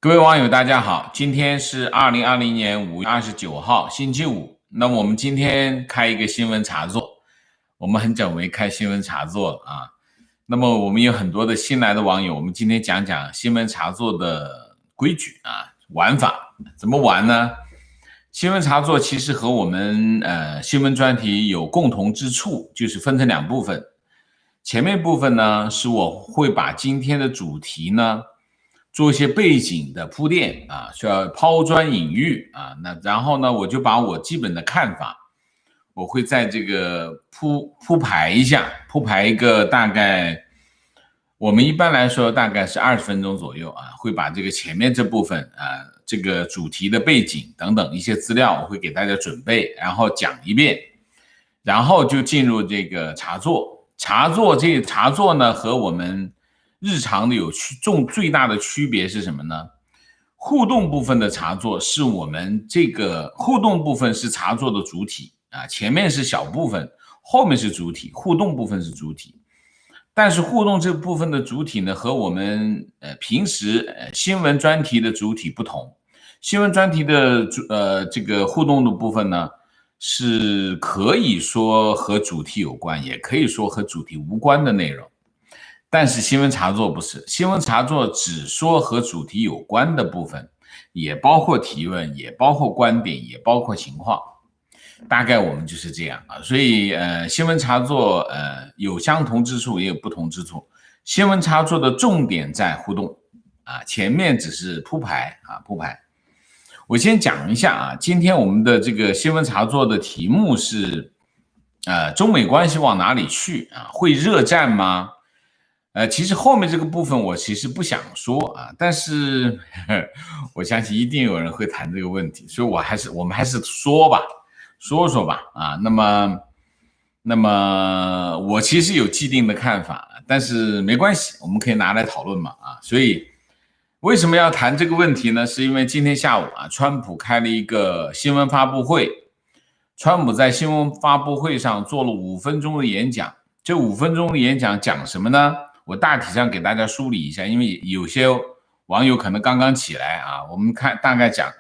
各位网友，大家好，今天是2020年5月29号，星期五。那么我们今天开一个新闻茶座，我们很久没开新闻茶座了啊。那么我们有很多的新来的网友，我们今天讲讲新闻茶座的规矩啊，玩法怎么玩呢？新闻茶座其实和我们新闻专题有共同之处，就是分成两部分。前面部分呢，是我会把今天的主题呢做一些背景的铺垫啊，需要抛砖引玉啊。那然后呢，我就把我基本的看法，我会在这个铺排一下，铺排一个大概，我们一般来说大概是20分钟左右啊，会把这个前面这部分啊，这个主题的背景等等一些资料，我会给大家准备，然后讲一遍，然后就进入这个茶座。茶座呢和我们日常的有最大的区别是什么呢？互动部分的茶座是我们这个互动部分是茶座的主体啊，前面是小部分，后面是主体，互动部分是主体。但是互动这部分的主体呢，和我们平时新闻专题的主体不同。新闻专题的这个互动的部分呢，是可以说和主题有关，也可以说和主题无关的内容。但是新闻茶座不是，新闻茶座只说和主题有关的部分，也包括提问，也包括观点，也包括情况。大概我们就是这样啊，所以新闻茶座有相同之处，也有不同之处。新闻茶座的重点在互动啊，前面只是铺排。我先讲一下啊，今天我们的这个新闻茶座的题目是中美关系往哪里去啊？会热战吗？其实后面这个部分我其实不想说啊，但是我相信一定有人会谈这个问题，所以我们还是说吧啊。那么我其实有既定的看法，但是没关系，我们可以拿来讨论嘛啊。所以为什么要谈这个问题呢？是因为今天下午啊，川普开了一个新闻发布会，川普在新闻发布会上做了5分钟的演讲。这5分钟的演讲讲什么呢？我大体上给大家梳理一下，因为有些网友可能刚刚起来啊，我们看大概讲，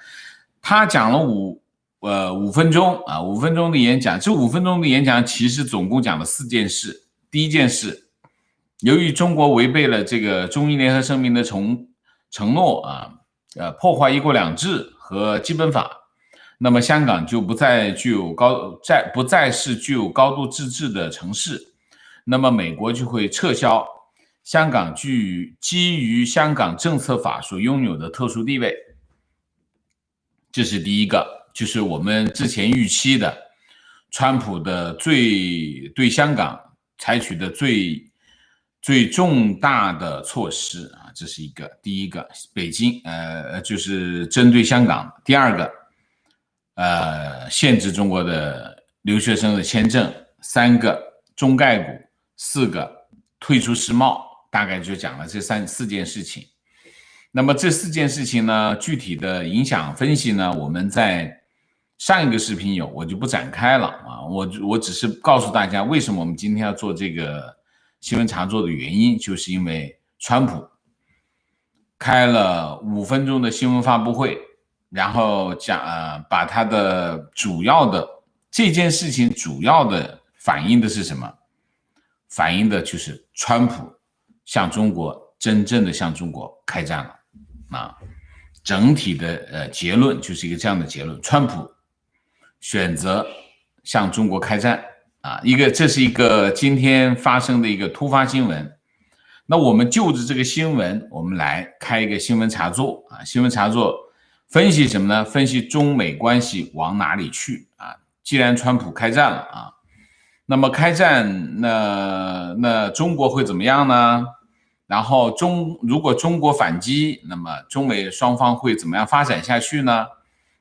他讲了5分钟啊，5分钟的演讲。这5分钟的演讲其实总共讲了4件事。第一件事，由于中国违背了这个中英联合声明的承诺啊，破坏一国两制和基本法，那么香港就不再是具有高度自治的城市，那么美国就会撤销香港基于香港政策法所拥有的特殊地位。这是第一个，就是我们之前预期的川普的对香港采取的最重大的措施啊，这是第一个，北京就是针对香港。第二个限制中国的留学生的签证，3个中概股，4个退出世贸，大概就讲了这4件事情。那么这4件事情呢，具体的影响分析呢，我们在上一个视频有，我就不展开了啊。我只是告诉大家，为什么我们今天要做这个新闻茶座的原因，就是因为川普开了5分钟的新闻发布会，然后把他的这件事情主要的反映的是什么？反映的就是川普真正的向中国开战了啊！整体的结论就是一个这样的结论：川普选择向中国开战啊！这是一个今天发生的一个突发新闻。那我们就着这个新闻，我们来开一个新闻茶座啊！新闻茶座分析什么呢？分析中美关系往哪里去啊？既然川普开战了啊，那么开战，那中国会怎么样呢？然后如果中国反击，那么中美双方会怎么样发展下去呢？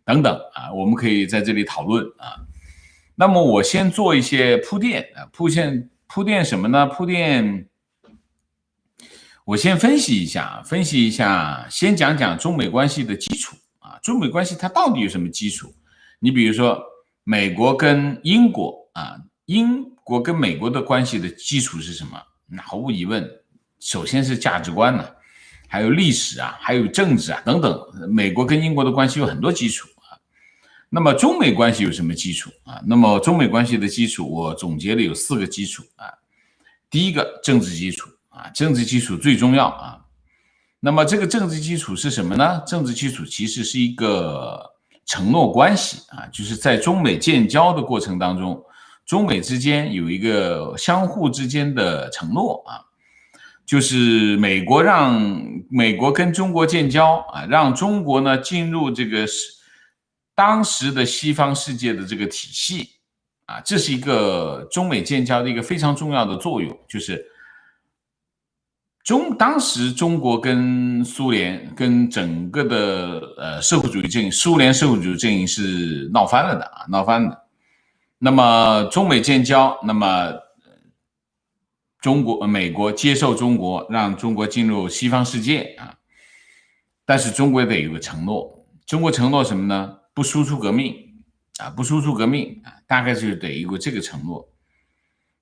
等等啊，我们可以在这里讨论啊。那么我先做一些铺垫啊，铺垫什么呢？我先分析一下，先讲讲中美关系的基础啊。中美关系它到底有什么基础？你比如说美国跟英国啊，英国跟美国的关系的基础是什么？那毫无疑问，首先是价值观呢。还有历史啊，还有政治啊等等，美国跟英国的关系有很多基础啊。那么中美关系有什么基础啊？那么中美关系的基础，我总结了有4个基础啊。第一个政治基础啊，政治基础最重要啊。那么这个政治基础是什么呢？政治基础其实是一个承诺关系啊，就是在中美建交的过程当中，中美之间有一个相互之间的承诺啊，就是美国跟中国建交啊，让中国呢进入这个当时的西方世界的这个体系啊，这是一个中美建交的一个非常重要的作用，就是当时中国跟苏联跟整个的社会主义阵营，苏联社会主义阵营是闹翻了的啊，闹翻了。那么中美建交，那么美国接受中国，让中国进入西方世界啊，但是中国得有个承诺，中国承诺什么呢？不输出革命啊，不输出革命啊，大概就是得有个这个承诺。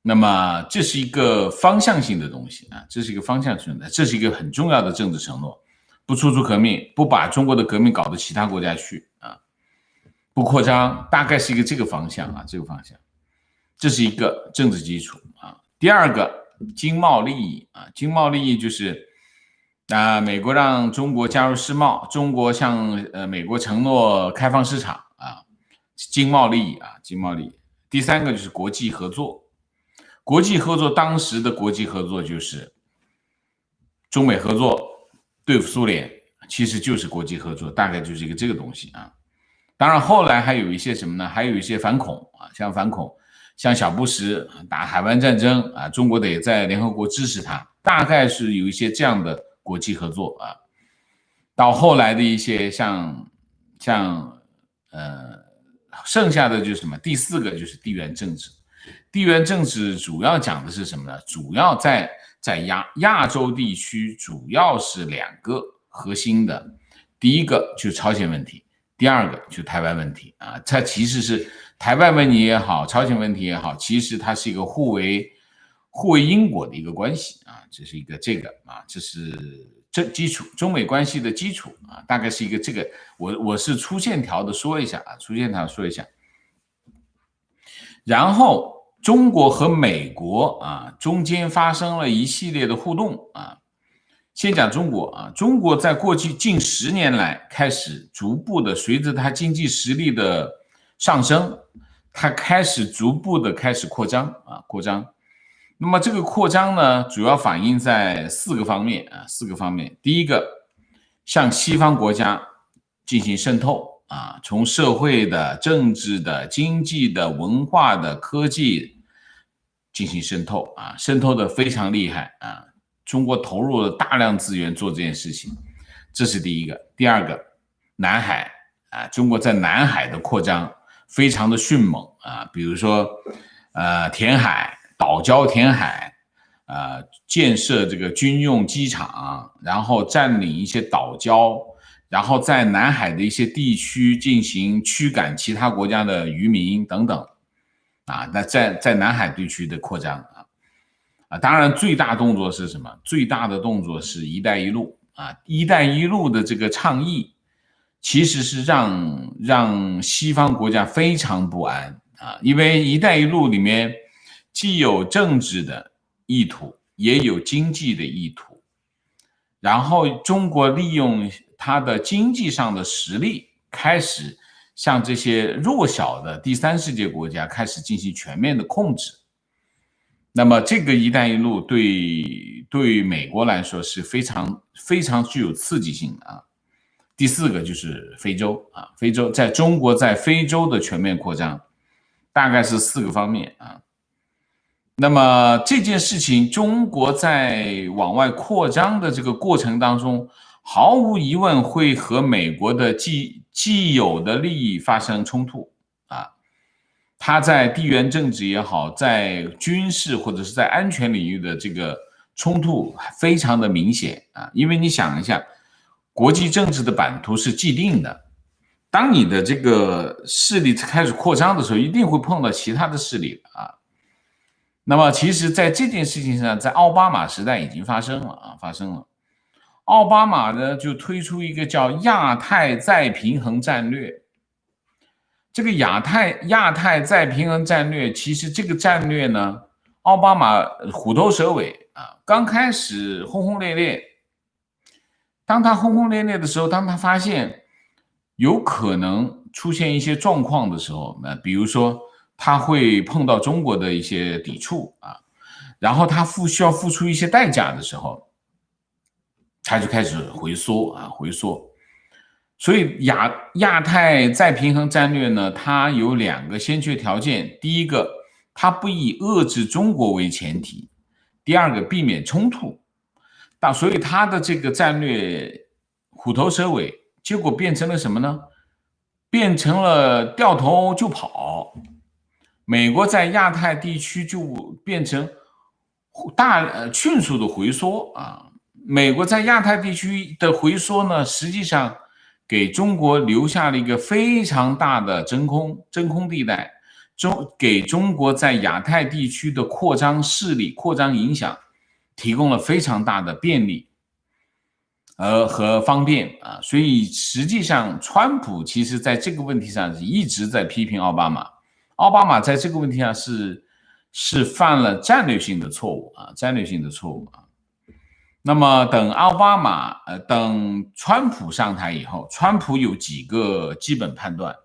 那么这是一个方向性的东西啊，这是一个方向性的，这是一个很重要的政治承诺，不输出革命，不把中国的革命搞到其他国家去啊，不扩张，大概是一个这个方向啊，这个方向，这是一个政治基础啊。第二个，经贸利益啊，经贸利益就是美国让中国加入世贸，中国向美国承诺开放市场啊，经贸利益啊，经贸利益。第三个就是国际合作。国际合作，当时的国际合作就是中美合作对付苏联，其实就是国际合作，大概就是一个这个东西啊。当然后来还有一些什么呢？还有一些反恐啊，像小布什打海湾战争啊，中国得在联合国支持他，大概是有一些这样的国际合作啊。到后来的一些剩下的就是什么？第4个就是地缘政治。地缘政治主要讲的是什么呢？主要在亚洲地区，主要是2个核心的，第一个就是朝鲜问题，第二个就是台湾问题啊。它其实是台湾问题也好，朝鲜问题也好，其实它是一个互为因果的一个关系啊，这是一个这个啊，这是基础，中美关系的基础啊，大概是一个这个，我是粗线条的说一下啊，粗线条说一下，然后中国和美国啊中间发生了一系列的互动啊。先讲中国啊，中国在过去近10年来开始逐步的随着它经济实力的上升，它开始逐步的开始扩张啊，扩张。那么这个扩张呢，主要反映在4个方面啊，4个方面。第一个，向西方国家进行渗透啊，从社会的、政治的、经济的、文化的、科技进行渗透啊，渗透的非常厉害啊。中国投入了大量资源做这件事情，这是第一个。第二个，南海啊，中国在南海的扩张非常的迅猛啊，比如说填海、岛礁填海，建设这个军用机场，然后占领一些岛礁，然后在南海的一些地区进行驱赶其他国家的渔民等等啊，那在南海地区的扩张当然最大动作是什么？最大的动作是一带一路啊，一带一路的这个倡议其实是让西方国家非常不安啊，因为一带一路里面既有政治的意图，也有经济的意图，然后中国利用它的经济上的实力，开始向这些弱小的第三世界国家开始进行全面的控制。那么这个一带一路对美国来说是非常具有刺激性的啊。第4个就是非洲啊，非洲在中国在非洲的全面扩张，大概是4个方面啊。那么这件事情，中国在往外扩张的这个过程当中，毫无疑问会和美国的既有的利益发生冲突啊。它在地缘政治也好，在军事或者是在安全领域的这个冲突非常的明显啊，因为你想一下，国际政治的版图是既定的，当你的这个势力开始扩张的时候，一定会碰到其他的势力啊。那么其实在这件事情上，在奥巴马时代已经发生了。奥巴马呢就推出一个叫亚太再平衡战略。这个亚太再平衡战略，其实这个战略呢，奥巴马虎头蛇尾啊，刚开始轰轰烈烈，当他轰轰烈烈的时候，当他发现有可能出现一些状况的时候，比如说他会碰到中国的一些抵触啊，然后他需要付出一些代价的时候，他就开始回缩。所以亚太再平衡战略呢，它有2个先决条件：第一个，它不以遏制中国为前提；第二个，避免冲突。所以它的这个战略虎头蛇尾，结果变成了什么呢？变成了掉头就跑。美国在亚太地区就变成迅速的回缩啊。美国在亚太地区的回缩呢，实际上给中国留下了一个非常大的真空地带，给中国在亚太地区的扩张势力、扩张影响提供了非常大的便利和方便啊。所以实际上，川普其实在这个问题上一直在批评奥巴马。奥巴马在这个问题上是犯了战略性的错误啊。那么等川普上台以后，川普有几个基本判断。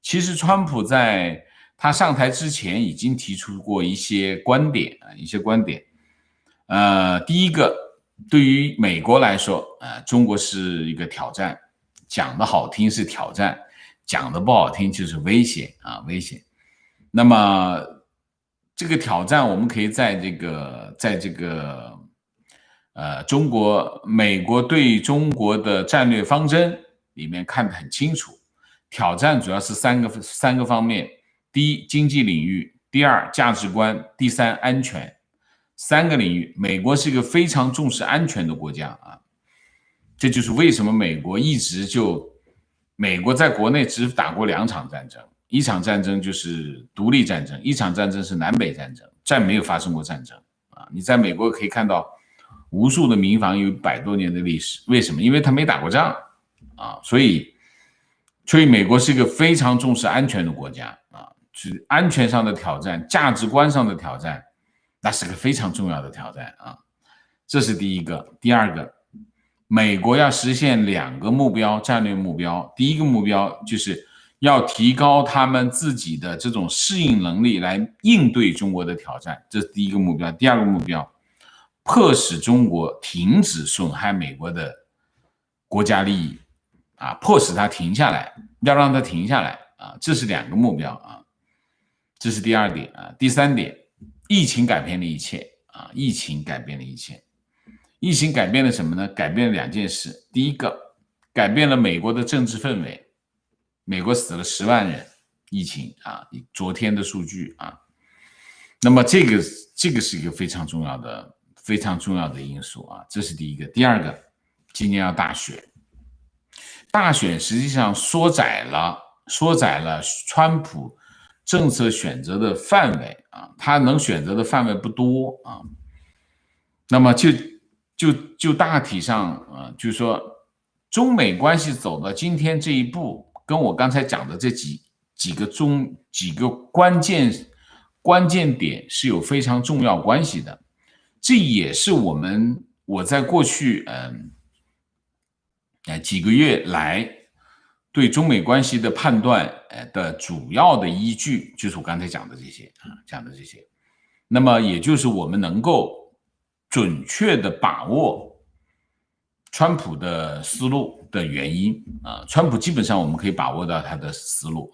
其实川普在他上台之前已经提出过一些观点。第一个，对于美国来说，中国是一个挑战，讲的好听是挑战，讲的不好听就是威胁。那么这个挑战，我们可以在这个美国对中国的战略方针里面看得很清楚。挑战主要是三个方面：第一，经济领域；第二，价值观；第三，安全。3个领域，美国是一个非常重视安全的国家啊。这就是为什么美国在国内只打过2场战争，一场战争就是独立战争，一场战争是南北战争，再没有发生过战争啊。你在美国可以看到无数的民房有100多年的历史，为什么？因为他没打过仗啊。所以美国是一个非常重视安全的国家啊，是安全上的挑战，价值观上的挑战，那是个非常重要的挑战啊。这是第一个。第二个，美国要实现2个战略目标。第一个目标就是要提高他们自己的这种适应能力，来应对中国的挑战，这是第一个目标。第二个目标，迫使中国停止损害美国的国家利益啊，迫使它停下来，要让它停下来啊，这是2个目标啊。这是第2点啊。第3点，疫情改变了一切啊，疫情改变了什么呢？改变了2件事。第一个，改变了美国的政治氛围。美国死了10万人，疫情啊，昨天的数据啊。那么这个是一个非常重要的因素啊，这是第一个。第二个，今年要大选实际上缩窄了川普政策选择的范围啊，他能选择的范围不多啊。那么就大体上啊，就是说中美关系走到今天这一步，跟我刚才讲的这几个关键点是有非常重要关系的。这也是我在过去几个月来对中美关系的判断的主要的依据，就是我刚才讲的这些。那么也就是我们能够准确的把握川普的思路的原因啊。川普基本上我们可以把握到他的思路。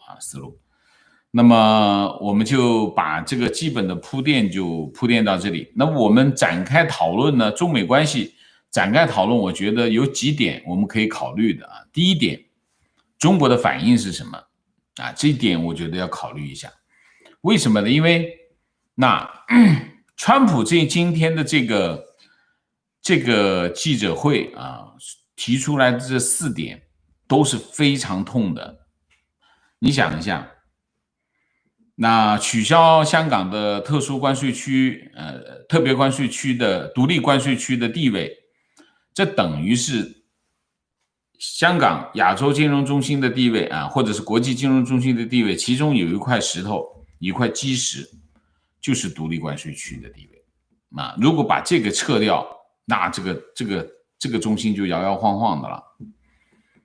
那么我们就把这个基本的铺垫到这里。那我们展开讨论呢，中美关系展开讨论，我觉得有几点我们可以考虑的啊。第一点，中国的反应是什么啊？这一点我觉得要考虑一下。为什么呢？因为川普今天的这个记者会啊，提出来的这4点都是非常痛的。你想一下，那取消香港的特别关税区的独立关税区的地位，这等于是香港亚洲金融中心的地位啊，或者是国际金融中心的地位，其中有一块石头，一块基石，就是独立关税区的地位啊。如果把这个撤掉，那这个中心就摇摇晃晃的了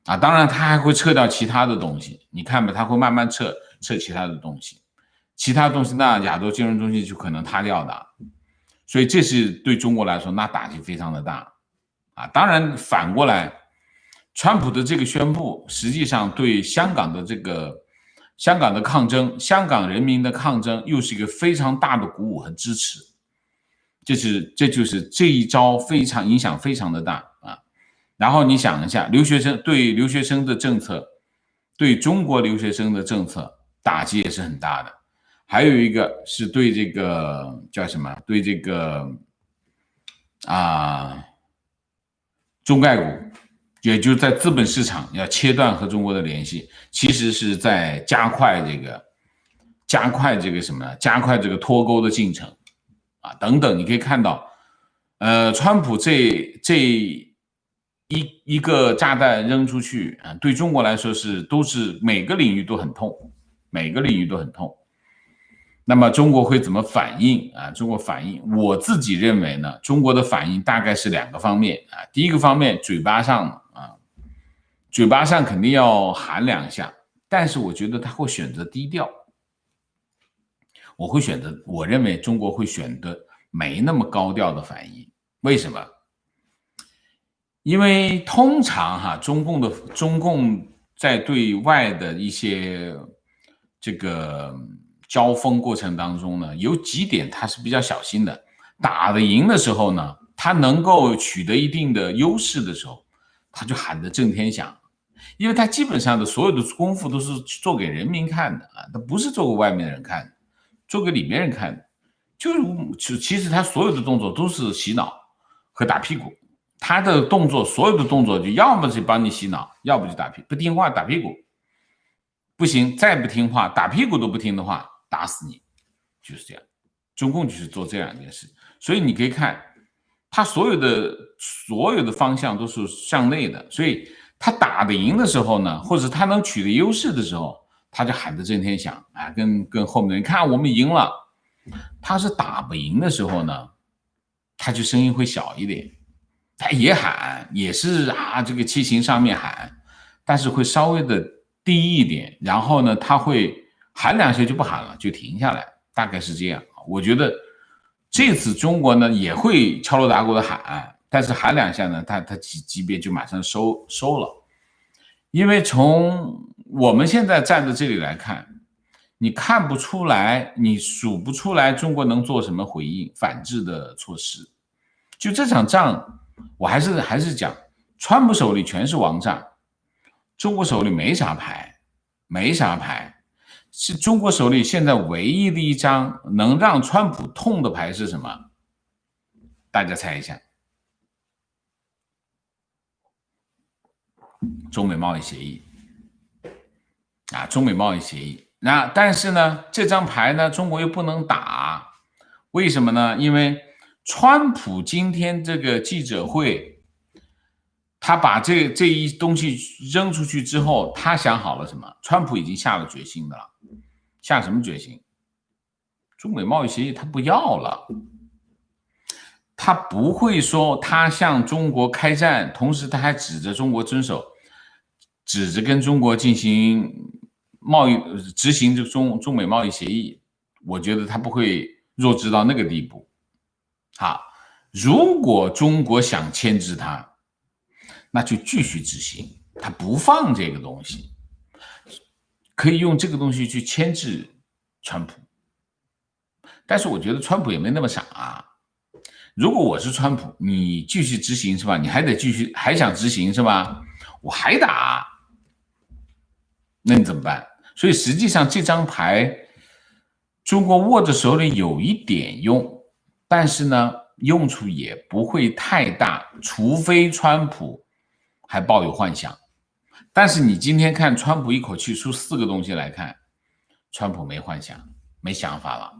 啊。当然，它还会撤掉其他的东西，你看吧，它会慢慢撤其他的东西，其他东西那亚洲金融中心就可能塌掉的。所以这是对中国来说，那打击非常的大啊。当然，反过来，川普的这个宣布，实际上对香港的抗争，香港人民的抗争，又是一个非常大的鼓舞和支持。这就是这一招非常影响非常的大啊。然后你想一下，对留学生的政策，对中国留学生的政策打击也是很大的。还有一个是对这个叫什么？对这个中概股，也就是在资本市场要切断和中国的联系，其实是在加快这个脱钩的进程啊，等等，你可以看到，川普这一个炸弹扔出去啊，对中国来说都是每个领域都很痛，每个领域都很痛。那么中国会怎么反应啊？中国反应，我自己认为呢，中国的反应大概是2个方面啊。第一个方面，嘴巴上肯定要喊2下，但是我觉得他会选择低调。我认为中国会选择没那么高调的反应。为什么？因为通常中共在对外的一些这个交锋过程当中呢，有几点他是比较小心的。打得赢的时候呢，他能够取得一定的优势的时候，他就喊得震天响，因为他基本上的所有的功夫都是做给人民看的啊，他不是做给外面的人看的，做给里面人看的。其实他所有的动作都是洗脑和打屁股，他的动作所有的动作就要么是帮你洗脑，要不就打屁股，不听话打屁股，不行再不听话打屁股都不听的话打死你，就是这样。中共就是做这样一件事，所以你可以看他所有的方向都是向内的，所以他打得赢的时候呢，或者他能取得优势的时候，他就喊得震天响啊，跟后面的人看我们赢了。他是打不赢的时候呢，他就声音会小一点，他也喊，也是这个七情上面喊，但是会稍微的低一点，然后呢，他会喊2下就不喊了，就停下来，大概是这样。我觉得这次中国呢也会敲锣打鼓的喊，但是喊2下呢，他级别就马上收了。因为从我们现在站在这里来看，你看不出来，你数不出来中国能做什么回应反制的措施。就这场仗，我还是讲，川普手里全是王炸，中国手里没啥牌，是中国手里现在唯一的一张能让川普痛的牌是什么？大家猜一下。中美贸易协议中美贸易协议。但是呢，这张牌呢，中国又不能打，为什么呢？因为川普今天这个记者会，他把这一东西扔出去之后，他想好了什么？川普已经下了决心的了，下什么决心？中美贸易协议他不要了，他不会说他向中国开战，同时他还指着中国遵守，指着跟中国进行执行这中美贸易协议，我觉得他不会弱智到那个地步。好，如果中国想牵制他，那就继续执行，他不放这个东西，可以用这个东西去牵制川普。但是我觉得川普也没那么傻如果我是川普，你继续执行是吧？你还想执行是吧？我还打，那你怎么办？所以实际上这张牌，中国握着手里有一点用，但是呢，用处也不会太大，除非川普还抱有幻想。但是你今天看川普一口气出4个东西来看，川普没幻想，没想法了，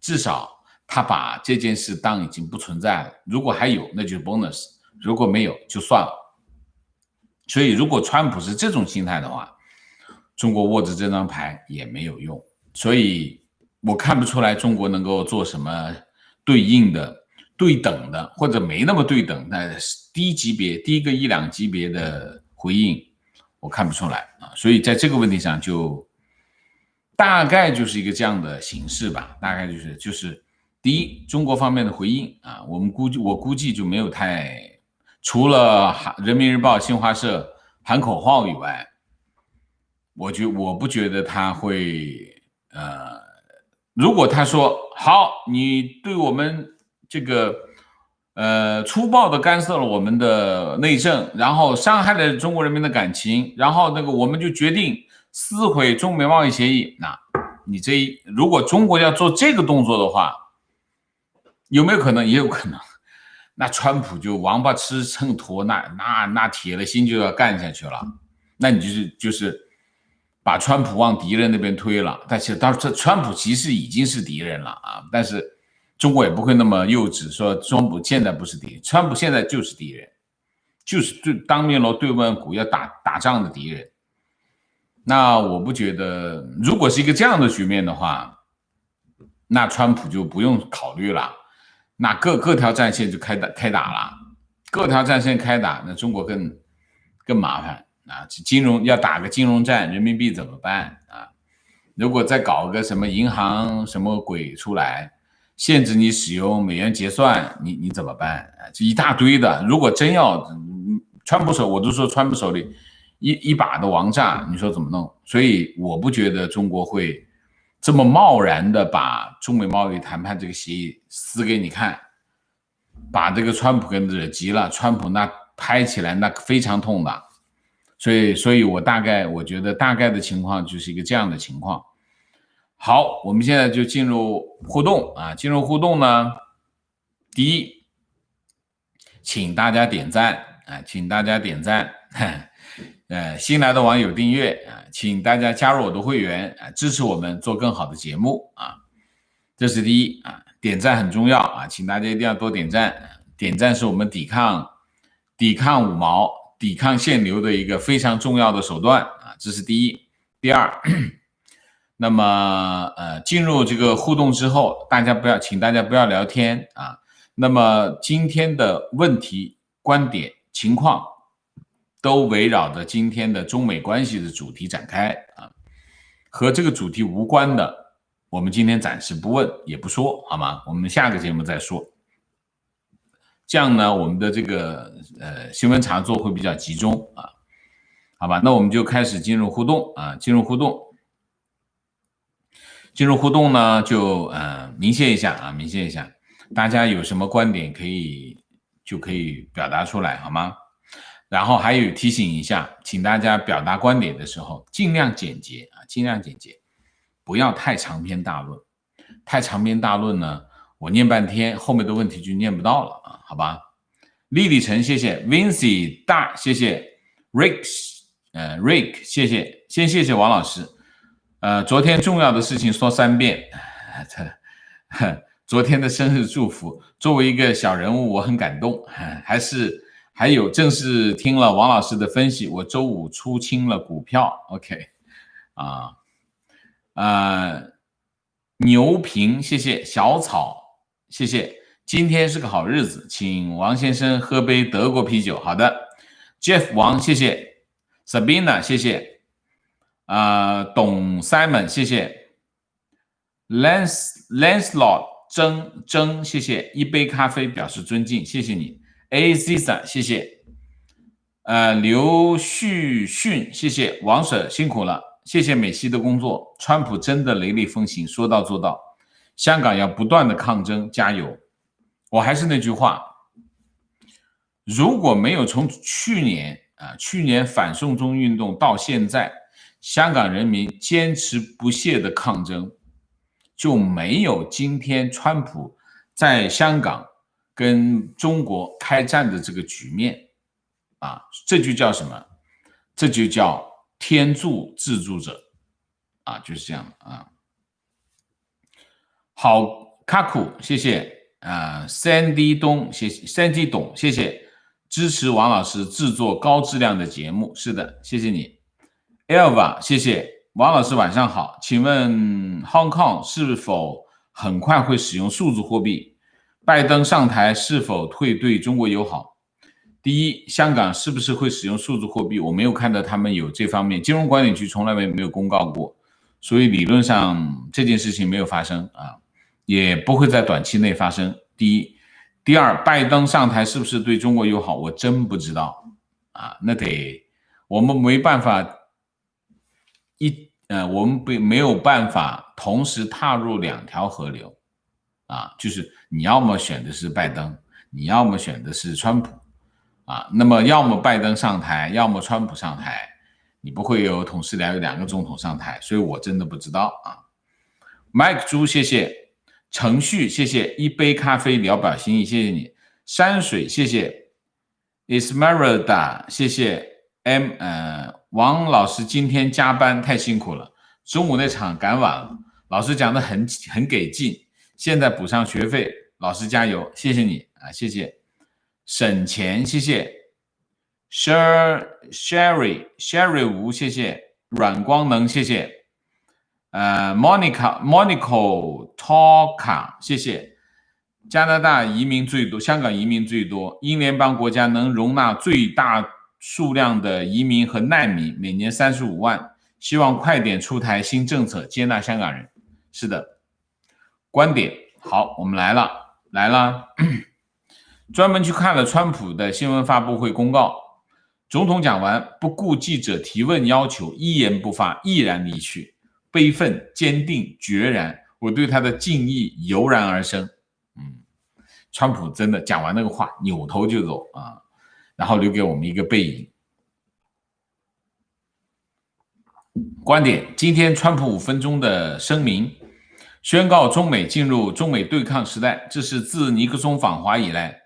至少他把这件事当已经不存在了。如果还有，那就是 bonus；如果没有就算了。所以如果川普是这种心态的话，中国握着这张牌也没有用。所以我看不出来中国能够做什么对应的、对等的，或者没那么对等的低级别、低个1-2级别的回应，我看不出来啊。所以在这个问题上就大概就是一个这样的形式吧，大概就是第一，中国方面的回应啊，我估计就没有太，除了人民日报、新华社喊口号以外，我不觉得他会如果他说好，你对我们这个粗暴的干涉了我们的内政，然后伤害了中国人民的感情，然后我们就决定撕毁中美贸易协议。那你如果中国要做这个动作的话，有没有可能？也有可能。那川普就王八吃秤砣，那铁了心就要干下去了。那你就是把川普往敌人那边推了。但是当然，川普其实已经是敌人了啊。但是中国也不会那么幼稚，说川普现在不是敌人，川普现在就是敌人，就是当面锣对万鼓要打仗的敌人。那我不觉得，如果是一个这样的局面的话，那川普就不用考虑了。那各条战线就开打了，各条战线开打，那中国更麻烦啊！要打个金融战，人民币怎么办啊？如果再搞个什么银行什么鬼出来，限制你使用美元结算，你怎么办啊？这一大堆的。如果真要川普我都说川普手里一把的王炸，你说怎么弄？所以我不觉得中国会这么贸然的把中美贸易谈判这个协议撕给你看，把这个川普给惹急了，川普那拍起来那非常痛的，所以我觉得大概的情况就是一个这样的情况。好，我们现在就进入互动啊，进入互动呢，第一，请大家点赞啊，请大家点赞。新来的网友订阅啊，请大家加入我的会员啊，支持我们做更好的节目啊，这是第一啊，点赞很重要啊，请大家一定要多点赞，点赞是我们抵抗五毛、抵抗限流的一个非常重要的手段啊，这是第一。第二，那么进入这个互动之后，请大家不要聊天啊，那么今天的问题、观点、情况都围绕着今天的中美关系的主题展开啊，和这个主题无关的，我们今天暂时不问也不说，好吗？我们下个节目再说。这样呢，我们的这个新闻茶座会比较集中啊，好吧？那我们就开始进入互动啊，进入互动呢，就明谢一下，大家有什么观点就可以表达出来，好吗？然后还有提醒一下，请大家表达观点的时候尽量简洁啊，尽量简洁，不要太长篇大论。太长篇大论呢，我念半天，后面的问题就念不到了啊，好吧？丽丽陈，谢谢 Vincy 大，谢谢 Rick， 谢谢，先谢谢王老师。昨天重要的事情说3遍，昨天的生日祝福，作为一个小人物，我很感动，还有正是听了王老师的分析，我周五出清了股票 ，OK， 牛平，谢谢小草，谢谢，今天是个好日子，请王先生喝杯德国啤酒，好的 ，Jeff 王，谢谢 ，Sabina， 谢谢，董 Simon， 谢谢 ，Lancelot 曾，谢谢，一杯咖啡表示尊敬，谢谢你。Aziza 谢谢，刘旭训谢谢，王 Sir 辛苦了，谢谢美西的工作，川普真的雷厉风行，说到做到，香港要不断的抗争，加油！我还是那句话，如果没有从去年反送中运动到现在，香港人民坚持不懈的抗争，就没有今天川普在香港跟中国开战的这个局面啊，这就叫什么？这就叫天助自助者啊，就是这样啊。好，卡库，谢谢啊，Sandy 东，谢谢 Sandy 董，谢谢支持王老师制作高质量的节目。是的，谢谢你。Elva， 谢谢。王老师晚上好，请问 Hong Kong 是否很快会使用数字货币？拜登上台是否会对中国友好？第一，香港是不是会使用数字货币？我没有看到他们有这方面，金融管理局从来没有公告过，所以理论上这件事情没有发生啊，也不会在短期内发生。第一，第二，拜登上台是不是对中国友好？我真不知道啊，那得我们没办法我们没有办法同时踏入两条河流啊，就是你要么选的是拜登，你要么选的是川普啊，那么要么拜登上台，要么川普上台，你不会有同时有两个总统上台，所以我真的不知道啊。Mike 猪，谢谢。程序，谢谢。一杯咖啡聊表心意，谢谢你。山水，谢谢。Esmeralda， 谢谢。王老师今天加班太辛苦了，中午那场赶晚了，老师讲的很给劲，现在补上学费，老师加油，谢谢你啊，谢谢。省钱，谢谢。Sherry 吴，谢谢。阮光能，谢谢。Monica Talka， 谢谢。加拿大移民最多，香港移民最多，英联邦国家能容纳最大数量的移民和难民，每年35万，希望快点出台新政策接纳香港人。是的，观点好，我们来了。专门去看了川普的新闻发布会公告，总统讲完不顾记者提问要求，一言不发，毅然离去，悲愤、坚定、决然，我对他的敬意油然而生。川普真的讲完那个话，扭头就走啊，然后留给我们一个背影。观点：今天川普5分钟的声明，宣告中美进入中美对抗时代，这是自尼克松访华以来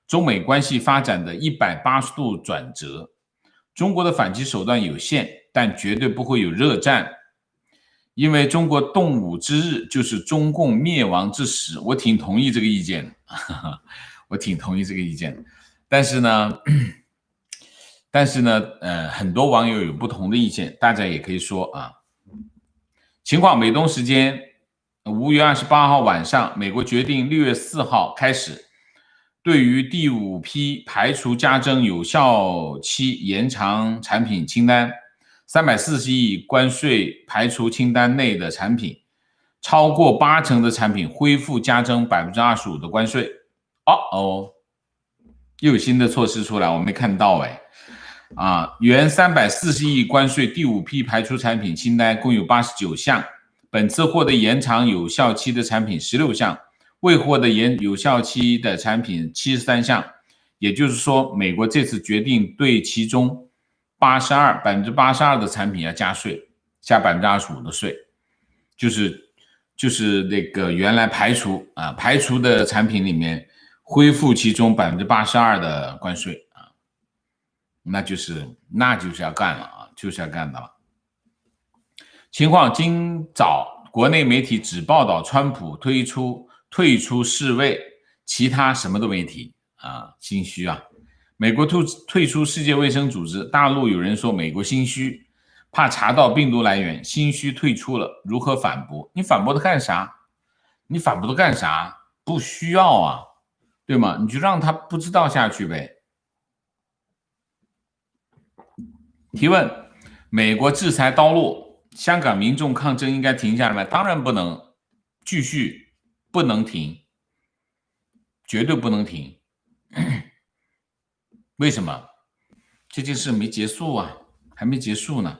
中美关系发展的180度转折。中国的反击手段有限，但绝对不会有热战，因为中国动武之日就是中共灭亡之时。我挺同意这个意见的，但是呢，很多网友有不同的意见，大家也可以说啊。情况：美东时间5月28号晚上，美国决定6月4号开始，对于第5批排除加征有效期延长产品清单，340亿关税排除清单内的产品，超过80%的产品恢复加征 25% 的关税。又有新的措施出来，我没看到原340亿关税第5批排除产品清单共有89项，本次获得延长有效期的产品16项，未获得有效期的产品73项。也就是说，美国这次决定对其中82% 的产品要加税，加 25% 的税，就是那个原来排除的产品里面恢复其中 82% 的关税啊，那就是要干了啊，就是要干的了。情况：今早国内媒体只报道川普退出世卫，其他什么都没提啊，心虚啊。美国退出世界卫生组织，大陆有人说美国心虚，怕查到病毒来源，心虚退出了，如何反驳？你反驳它干啥？不需要啊，对吗？你就让他不知道下去呗。提问：美国制裁刀落，香港民众抗争应该停下来吗？当然不能，继续不能停，绝对不能停。为什么？这件事没结束啊，还没结束呢。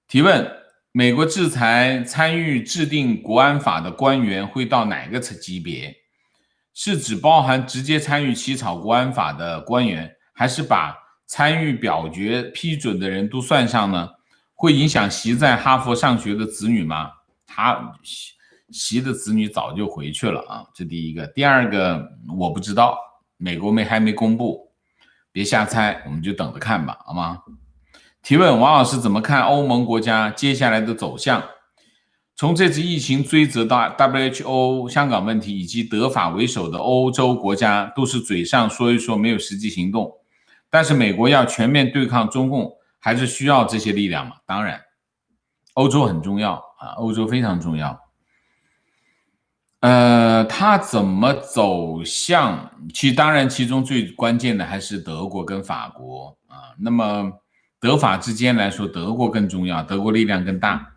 提问：美国制裁参与制定国安法的官员会到哪个级别？是指包含直接参与起草国安法的官员，还是把参与表决批准的人都算上呢？会影响习在哈佛上学的子女吗？习的子女早就回去了啊，这第一个。第二个我不知道，美国还没公布，别瞎猜，我们就等着看吧，好吗？提问：王老师怎么看欧盟国家接下来的走向？从这次疫情追责到 WHO 香港问题，以及德法为首的欧洲国家都是嘴上说一说，没有实际行动。但是美国要全面对抗中共，还是需要这些力量嘛？当然，欧洲很重要啊，欧洲非常重要。它怎么走向？当然，其中最关键的还是德国跟法国啊。那么德法之间来说，德国更重要，德国力量更大。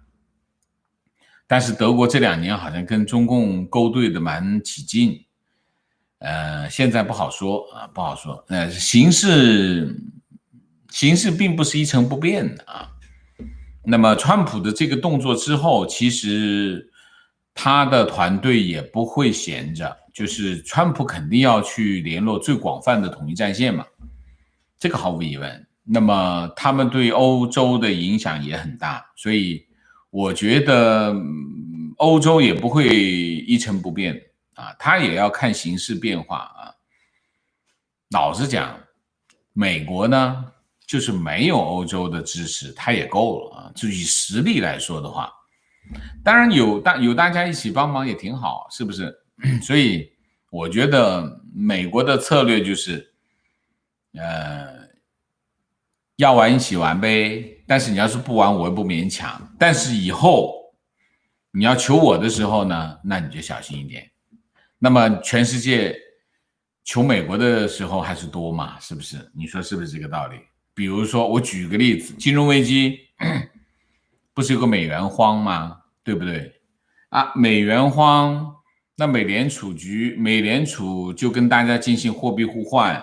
但是德国这2年好像跟中共勾兑的蛮起劲，现在不好说啊，不好说。形势并不是一成不变的啊。那么川普的这个动作之后，其实他的团队也不会闲着，就是川普肯定要去联络最广泛的统一战线嘛，这个毫无疑问。那么他们对欧洲的影响也很大，所以我觉得欧洲也不会一成不变啊，他也要看形势变化啊。老实讲，美国呢，就是没有欧洲的支持，它也够了啊。就以实力来说的话，当然有大家一起帮忙也挺好，是不是？所以我觉得美国的策略就是，要玩一起玩呗。但是你要是不玩，我也不勉强。但是以后你要求我的时候呢，那你就小心一点。那么全世界求美国的时候还是多嘛，是不是？你说是不是这个道理？比如说我举个例子，金融危机不是有个美元荒吗？对不对？啊，美元荒，那美联储就跟大家进行货币互换，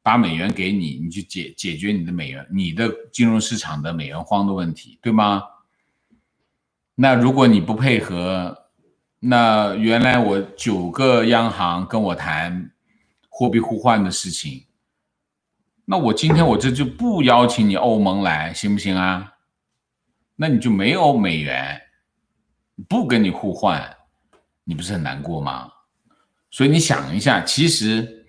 把美元给你，你去解决你的金融市场的美元荒的问题，对吗？那如果你不配合，那原来我9个央行跟我谈货币互换的事情，那我今天这就不邀请你欧盟来，行不行啊？那你就没有美元，不跟你互换，你不是很难过吗？所以你想一下，其实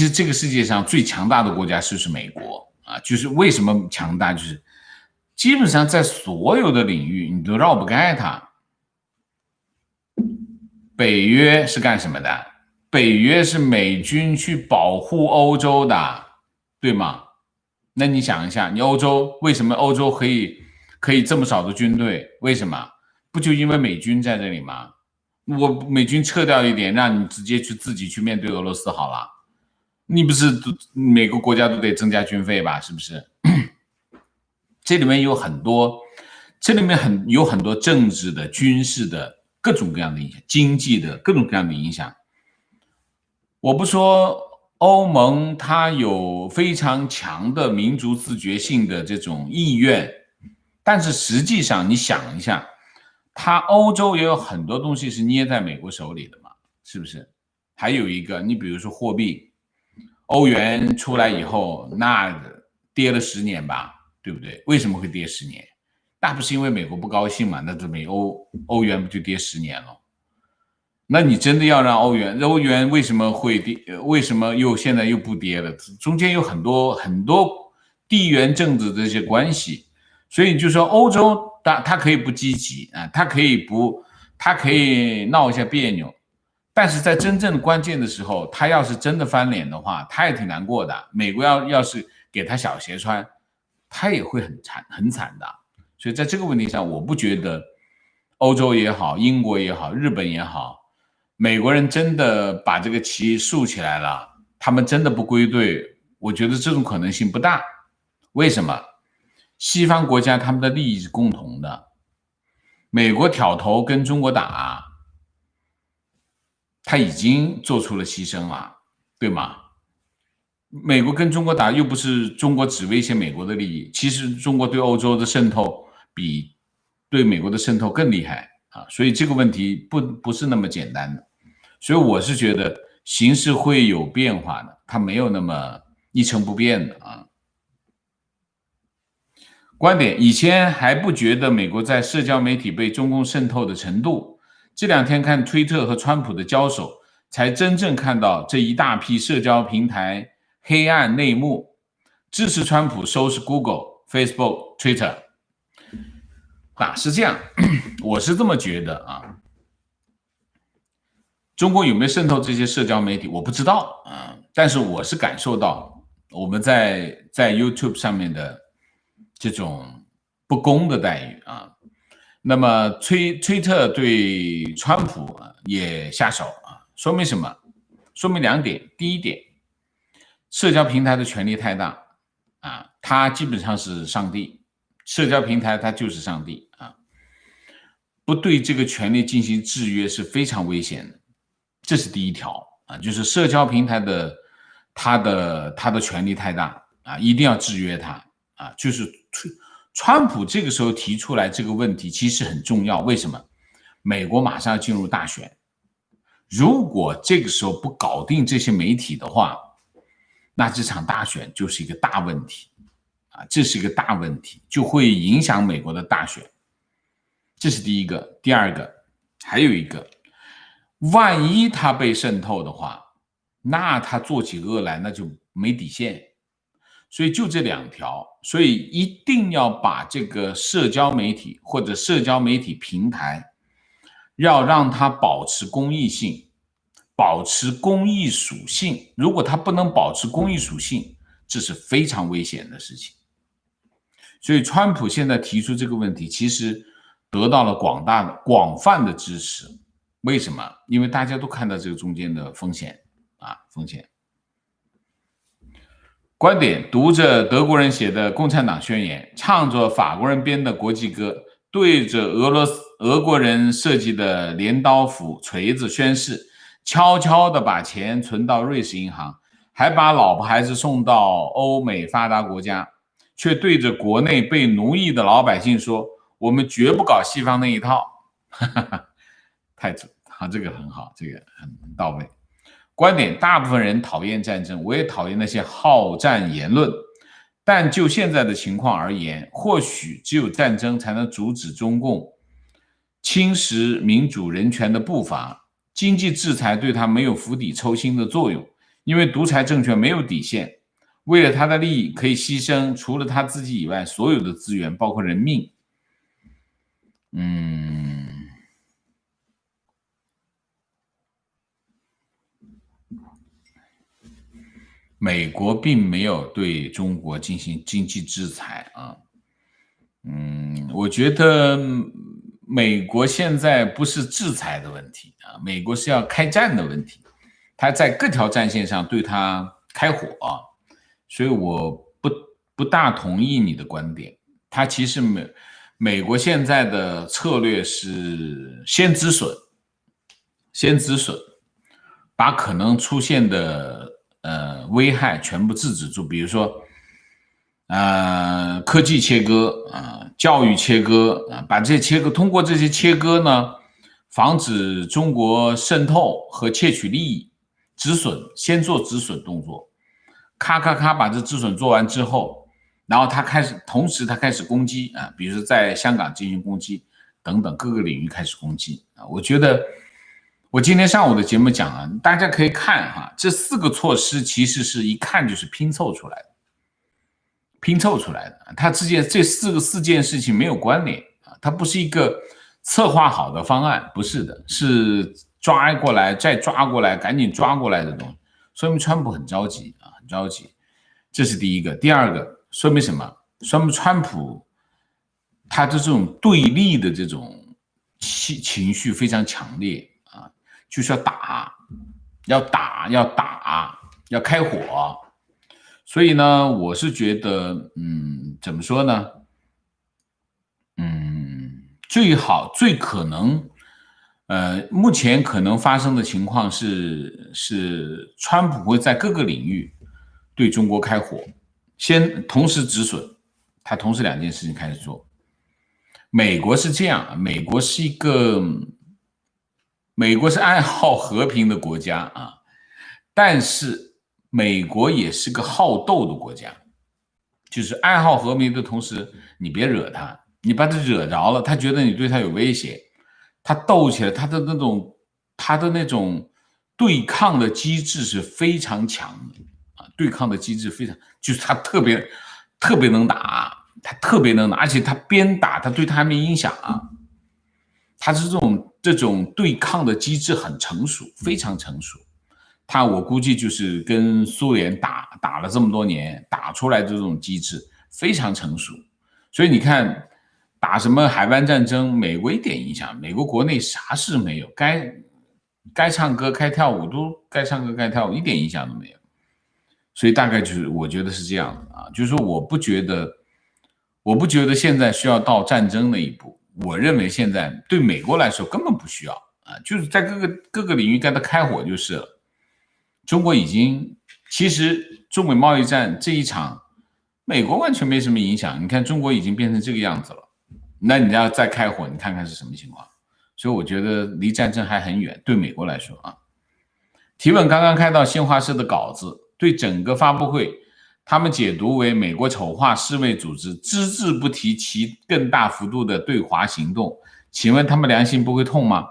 这个世界上最强大的国家就是美国啊，就是为什么强大，就是基本上在所有的领域你都绕不开它。北约是干什么的？北约是美军去保护欧洲的，对吗？那你想一下，你欧洲为什么欧洲可以这么少的军队？为什么？不就因为美军在这里吗？我美军撤掉一点，让你自己去面对俄罗斯好了。你不是每个国家都得增加军费吧？是不是？这里面有很多政治的、军事的各种各样的影响，经济的各种各样的影响。我不说欧盟它有非常强的民族自觉性的这种意愿，但是实际上你想一下，它欧洲也有很多东西是捏在美国手里的嘛，是不是？还有一个，你比如说货币，欧元出来以后，那跌了10年吧，对不对？为什么会跌10年？那不是因为美国不高兴嘛？那这欧元不就跌10年了？那你真的要让欧元为什么会跌？为什么现在又不跌了？中间有很多地缘政治的这些关系，所以就说欧洲它可以不积极啊，它可以闹一下别扭，但是在真正的关键的时候，他要是真的翻脸的话，他也挺难过的。美国要是给他小鞋穿，他也会很惨的。所以在这个问题上，我不觉得欧洲也好，英国也好，日本也好，美国人真的把这个旗竖起来了，他们真的不归队，我觉得这种可能性不大。为什么？西方国家他们的利益是共同的，美国挑头跟中国打，他已经做出了牺牲了，对吗？美国跟中国打又不是中国只威胁美国的利益，其实中国对欧洲的渗透比对美国的渗透更厉害啊，所以这个问题不是那么简单的。所以我是觉得形势会有变化的，它没有那么一成不变的啊。观点，以前还不觉得美国在社交媒体被中共渗透的程度，这2天看推特和川普的交手，才真正看到这一大批社交平台黑暗内幕，支持川普收拾 Google、Facebook、Twitter。是这样，我是这么觉得啊。中国有没有渗透这些社交媒体，我不知道啊，但是我是感受到我们在 YouTube 上面的这种不公的待遇啊。那么推特对川普也下手啊，说明什么？说明2点。第一点，社交平台的权力太大啊，他基本上是上帝，社交平台他就是上帝啊，不对这个权利进行制约是非常危险的，这是第一条啊，就是社交平台的他的权力太大啊，一定要制约他啊，就是川普这个时候提出来这个问题其实很重要，为什么？美国马上要进入大选，如果这个时候不搞定这些媒体的话，那这场大选就是一个大问题啊，这是一个大问题，就会影响美国的大选。这是第一个。第二个，还有一个，万一他被渗透的话，那他做起恶来那就没底线。所以就这2条，所以一定要把这个社交媒体或者社交媒体平台，要让它保持公益性，保持公益属性。如果它不能保持公益属性，这是非常危险的事情。所以川普现在提出这个问题，其实得到了广泛的支持。为什么？因为大家都看到这个中间的风险啊，风险。观点：读着德国人写的共产党宣言，唱着法国人编的国际歌，对着俄国人设计的镰刀斧锤子宣誓，悄悄地把钱存到瑞士银行，还把老婆孩子送到欧美发达国家，却对着国内被奴役的老百姓说：“我们绝不搞西方那一套。”太准，好，这个很好，这个很到位。观点：大部分人讨厌战争，我也讨厌那些好战言论。但就现在的情况而言，或许只有战争才能阻止中共侵蚀民主人权的步伐。经济制裁对他没有釜底抽薪的作用，因为独裁政权没有底线，为了他的利益可以牺牲除了他自己以外所有的资源，包括人命。美国并没有对中国进行经济制裁啊。我觉得美国现在不是制裁的问题啊，美国是要开战的问题，他在各条战线上对他开火啊，所以我不大同意你的观点。他其实美国现在的策略是先止损，把可能出现的危害全部制止住，比如说科技切割教育切割把这些切割，通过这些切割呢，防止中国渗透和窃取利益，止损，先做止损动作，咔把这止损做完之后，然后同时他开始攻击比如说在香港进行攻击等等各个领域开始攻击我觉得我今天上午的节目讲大家可以看这4个措施其实是一看就是拼凑出来的，它之间这4件事情没有关联它不是一个策划好的方案，不是的，是抓过来再抓过来，赶紧抓过来的东西，说明川普很着急很着急，这是第一个。第二个，说明什么？说明川普他的这种对立的这种情绪非常强烈就是要打，要开火。所以呢，我是觉得，怎么说呢？最可能，目前可能发生的情况是川普会在各个领域对中国开火，先同时止损，他同时2件事情开始做。美国是这样，美国是爱好和平的国家但是美国也是个好斗的国家，就是爱好和平的同时，你别惹他，你把他惹着了，他觉得你对他有威胁，他斗起来，他的那种对抗的机制是非常强的对抗的机制非常，就是他特别能打，而且他边打他对他还没影响他是这种对抗的机制很成熟，非常成熟。我估计就是跟苏联打了这么多年，打出来的这种机制非常成熟。所以你看，打什么海湾战争，美国一点影响，美国国内啥事没有，该唱歌该跳舞都该唱歌该跳舞，一点影响都没有。所以大概就是我觉得是这样的啊，就是说我不觉得现在需要到战争那一步，我认为现在对美国来说根本不需要啊，就是在各个领域跟他开火就是了。中国其实中美贸易战这一场，美国完全没什么影响。你看中国已经变成这个样子了，那你要再开火，你看看是什么情况？所以我觉得离战争还很远，对美国来说啊。提问刚刚开到新华社的稿子，对整个发布会，他们解读为美国丑化世卫组织，只字不提其更大幅度的对华行动。请问他们良心不会痛吗？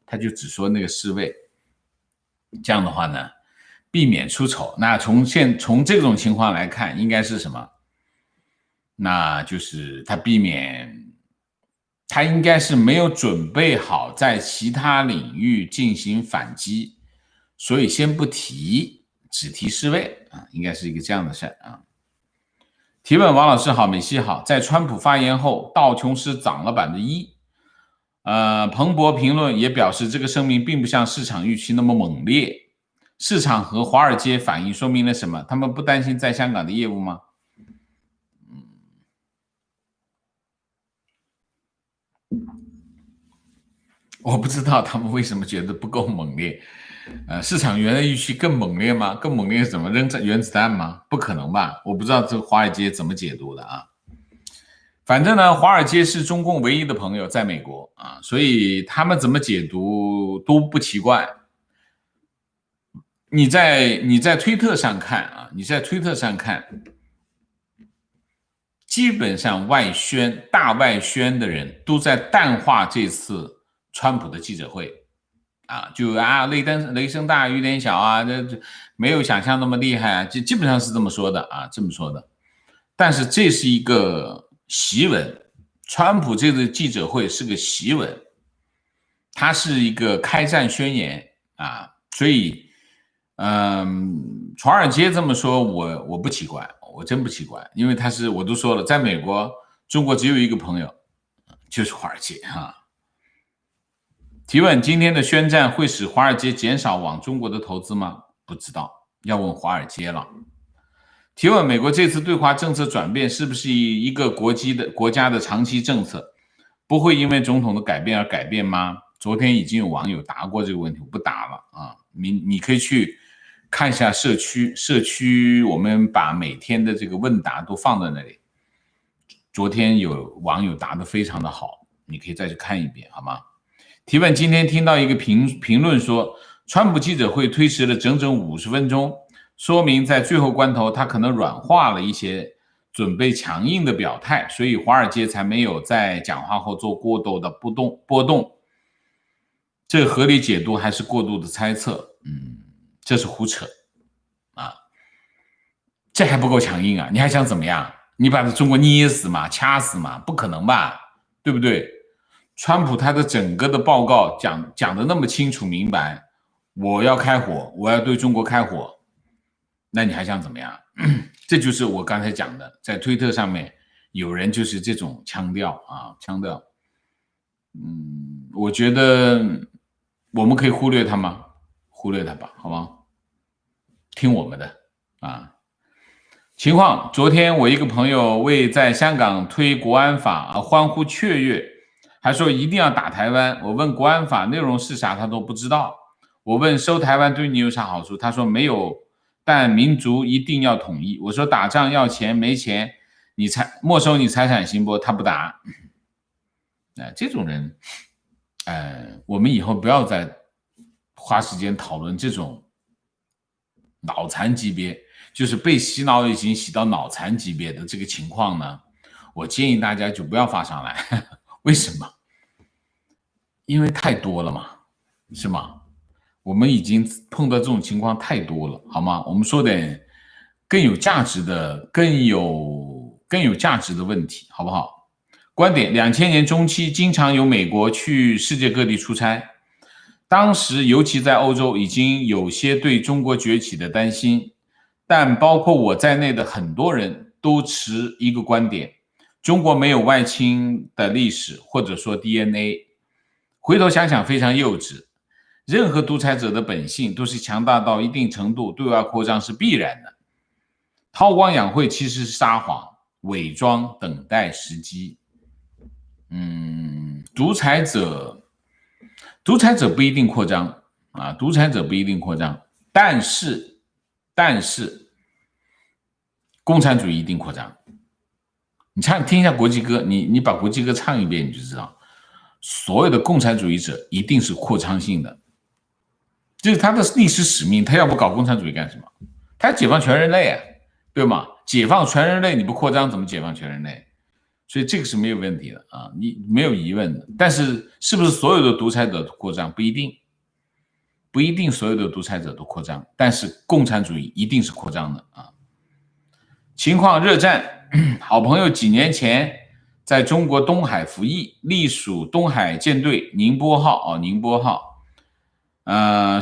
他就只说那个世卫。这样的话呢，避免出丑。那从这种情况来看，应该是什么？那就是他应该是没有准备好在其他领域进行反击，所以先不提，只提世卫啊，应该是一个这样的事啊。提问王老师好，美西好，在川普发言后，道琼斯涨了1%。彭博评论也表示，这个声明并不像市场预期那么猛烈。市场和华尔街反应说明了什么？他们不担心在香港的业务吗？我不知道他们为什么觉得不够猛烈。市场原来预期更猛烈吗？更猛烈怎么扔原子弹吗？不可能吧？我不知道这个华尔街怎么解读的啊。反正呢，华尔街是中共唯一的朋友，在美国啊，所以他们怎么解读都不奇怪。你在推特上看啊，基本上大外宣的人都在淡化这次川普的记者会啊，雷声大雨点小啊，这没有想象那么厉害啊，基本上是这么说的啊，这么说的。但是这是一个檄文，川普这次记者会是个檄文，它是一个开战宣言啊，所以华尔街这么说，我不奇怪，我真不奇怪，因为我都说了，在美国，中国只有一个朋友，就是华尔街哈。提问：今天的宣战会使华尔街减少往中国的投资吗？不知道，要问华尔街了。提问：美国这次对华政策转变是不是一个国家的长期政策，不会因为总统的改变而改变吗？昨天已经有网友答过这个问题，我不答了啊。你可以去看一下社区，我们把每天的这个问答都放在那里。昨天有网友答得非常的好，你可以再去看一遍，好吗？提问：今天听到一个评论说，川普记者会推迟了整整50分钟，说明在最后关头他可能软化了一些准备强硬的表态，所以华尔街才没有在讲话后做过多的波动。这个合理解读还是过度的猜测？这是胡扯啊！这还不够强硬啊？你还想怎么样？你把中国捏死吗？掐死吗？不可能吧？对不对？川普他的整个的报告讲的那么清楚明白，我要开火，我要对中国开火，那你还想怎么样？这就是我刚才讲的，在推特上面有人就是这种腔调啊，腔调。我觉得我们可以忽略他吗？忽略他吧，好吗？听我们的啊。情况：昨天我一个朋友为在香港推国安法而欢呼雀跃，还说一定要打台湾。我问国安法内容是啥，他都不知道。我问收台湾对你有啥好处，他说没有，但民族一定要统一。我说打仗要钱，没钱没收你财产行不？他不答。这种人，我们以后不要再花时间讨论这种脑残级别，就是被洗脑已经洗到脑残级别的这个情况呢，我建议大家就不要发上来。为什么？因为太多了嘛，是吗？我们已经碰到这种情况太多了，好吗？我们说点更有价值的问题，好不好？观点：2000年中期，经常有美国去世界各地出差，当时尤其在欧洲已经有些对中国崛起的担心，但包括我在内的很多人都持一个观点：中国没有外侵的历史，或者说 DNA。回头想想非常幼稚，任何独裁者的本性都是强大到一定程度，对外扩张是必然的。韬光养晦其实是撒谎、伪装，等待时机。独裁者不一定扩张啊，独裁者不一定扩张，但是共产主义一定扩张。你听一下国际歌，你把国际歌唱一遍，你就知道，所有的共产主义者一定是扩张性的，这是他的历史使命。他要不搞共产主义干什么？他要解放全人类啊，对吗？解放全人类，你不扩张怎么解放全人类？所以这个是没有问题的啊，你没有疑问的。但是是不是所有的独裁者都扩张？不一定，不一定所有的独裁者都扩张，但是共产主义一定是扩张的啊。情况热战，好朋友几年前在中国东海服役，隶属东海舰队宁波号啊，宁波号，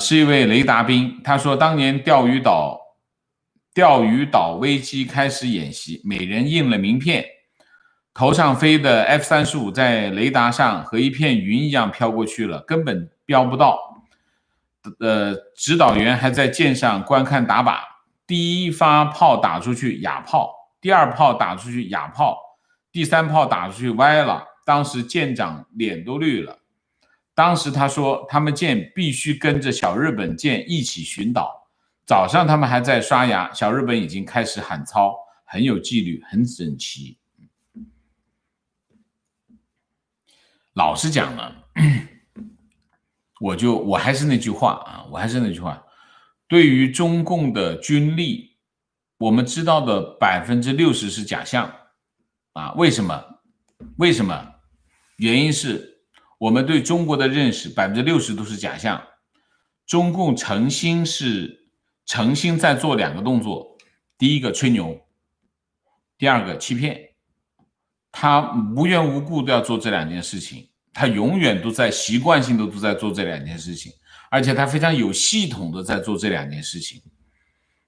是一位雷达兵。他说，当年钓鱼岛危机开始演习，每人印了名片，头上飞的 F-35在雷达上和一片云一样飘过去了，根本标不到。指导员还在舰上观看打靶，第一发炮打出去哑炮，第二炮打出去哑炮，第三炮打出去歪了，当时舰长脸都绿了。当时他说他们舰必须跟着小日本舰一起巡岛，早上他们还在刷牙，小日本已经开始喊操，很有纪律，很整齐。老实讲呢，我还是那句话，对于中共的军力，我们知道的60%是假象啊。为什么？原因是我们对中国的认识60%都是假象。中共诚心在做两个动作，第一个吹牛，第二个欺骗。他无缘无故都要做这两件事情，他永远都在习惯性的都在做这两件事情，而且他非常有系统的在做这两件事情，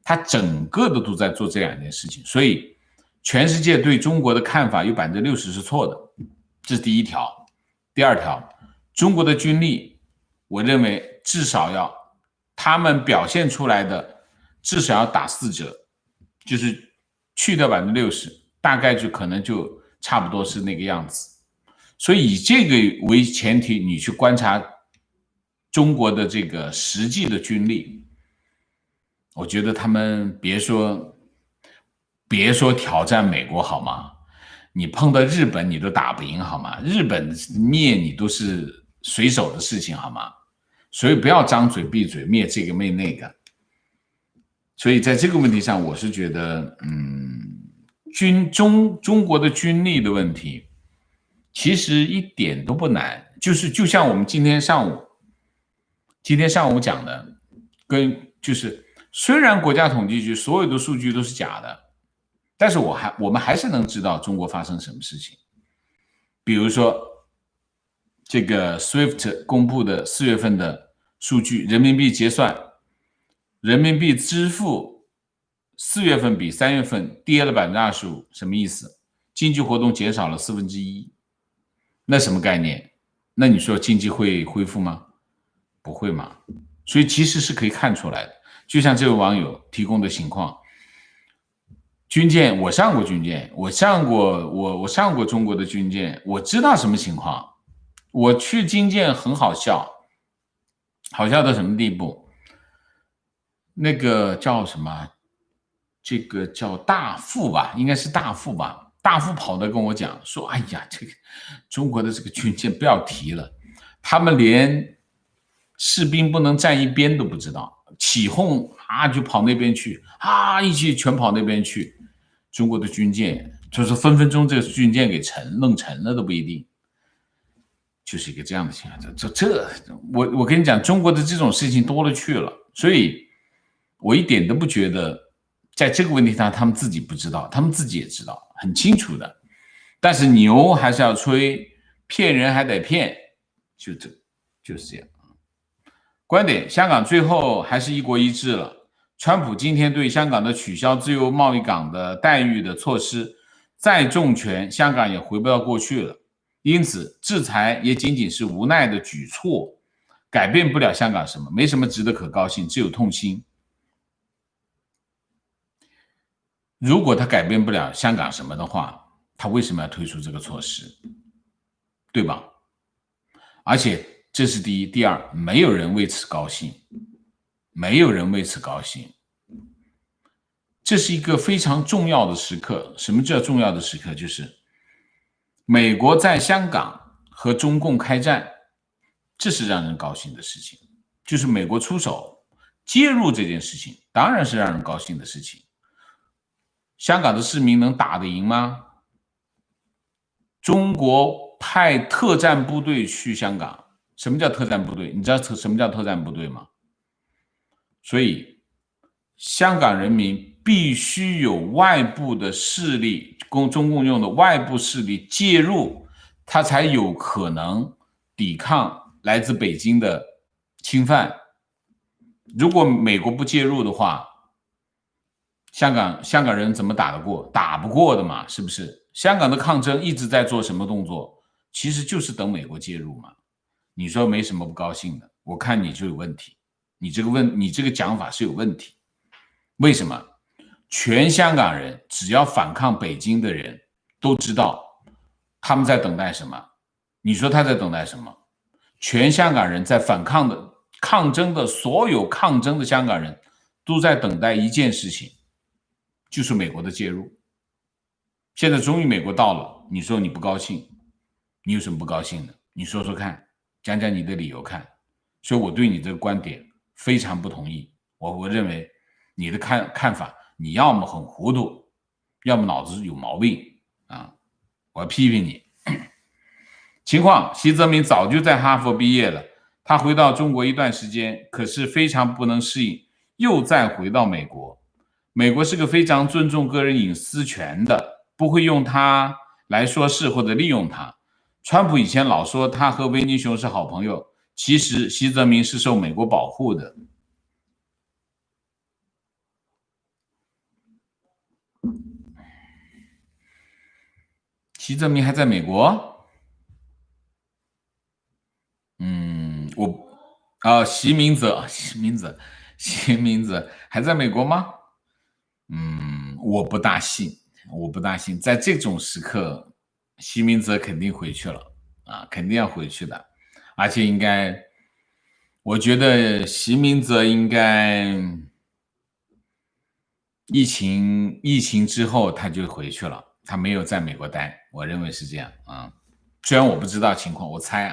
他整个的都在做这两件事情。所以全世界对中国的看法有60%是错的，这是第一条。第二条，中国的军力，我认为至少要他们表现出来的至少要打4折，就是去掉60%，大概就可能就差不多是那个样子。所以以这个为前提，你去观察中国的这个实际的军力，我觉得他们别说挑战美国好吗？你碰到日本你都打不赢好吗？日本灭你都是随手的事情好吗？所以不要张嘴闭嘴灭这个灭那个。所以在这个问题上，我是觉得，中国的军力的问题，其实一点都不难，就像我们今天上午讲的，就是虽然国家统计局所有的数据都是假的，但是我们还是能知道中国发生什么事情。比如说这个 SWIFT 公布的4月份的数据，人民币结算，人民币支付4月份比3月份跌了25%，什么意思？经济活动减少了1/4，那什么概念？那你说经济会恢复吗？不会嘛。所以其实是可以看出来的。就像这位网友提供的情况，军舰，我上过军舰，我上过中国的军舰，我知道什么情况。我去军舰很好笑，好笑到什么地步？那个叫什么？这个叫大副吧，应该是大副吧。大副跑的跟我讲说：“哎呀，这个中国的这个军舰不要提了，他们连士兵不能站一边都不知道，起哄啊就跑那边去啊，一起全跑那边去。中国的军舰就是分分钟这个军舰给弄沉了都不一定，就是一个这样的情况。我跟你讲，中国的这种事情多了去了，所以我一点都不觉得。”在这个问题上，他们自己不知道，他们自己也知道，很清楚的。但是牛还是要吹，骗人还得骗，就是这样。观点：香港最后还是一国一制了。川普今天对香港的取消自由贸易港的待遇的措施再重拳，香港也回不到过去了。因此，制裁也仅仅是无奈的举措，改变不了香港什么，没什么值得可高兴，只有痛心。如果他改变不了香港什么的话，他为什么要推出这个措施？对吧？而且这是第一，第二，没有人为此高兴，没有人为此高兴。这是一个非常重要的时刻。什么叫重要的时刻？就是美国在香港和中共开战，这是让人高兴的事情。就是美国出手介入这件事情，当然是让人高兴的事情。香港的市民能打得赢吗？中国派特战部队去香港，什么叫特战部队？你知道什么叫特战部队吗？所以香港人民必须有外部的势力，中共用的外部势力介入，他才有可能抵抗来自北京的侵犯。如果美国不介入的话，香港人怎么打得过？打不过的嘛，是不是？香港的抗争一直在做什么动作？其实就是等美国介入嘛。你说没什么不高兴的，我看你就有问题，你这个讲法是有问题。为什么？全香港人只要反抗北京的人都知道他们在等待什么。你说他在等待什么？全香港人在抗争的所有抗争的香港人都在等待一件事情，就是美国的介入。现在终于美国到了，你说你不高兴，你有什么不高兴的？你说说看，讲讲你的理由看。所以我对你这个观点非常不同意。我认为你的看法，你要么很糊涂，要么脑子有毛病啊！我要批评你。情况：习泽明早就在哈佛毕业了，他回到中国一段时间，可是非常不能适应，又再回到美国。美国是个非常尊重个人隐私权的，不会用它来说事或者利用它。川普以前老说他和维尼熊是好朋友，其实习泽明是受美国保护的。习泽明还在美国？习明泽还在美国吗？我不大信，在这种时刻，习明泽肯定回去了啊，肯定要回去的，而且我觉得习明泽应该疫情之后他就回去了，他没有在美国待，我认为是这样啊。虽然我不知道情况，我猜。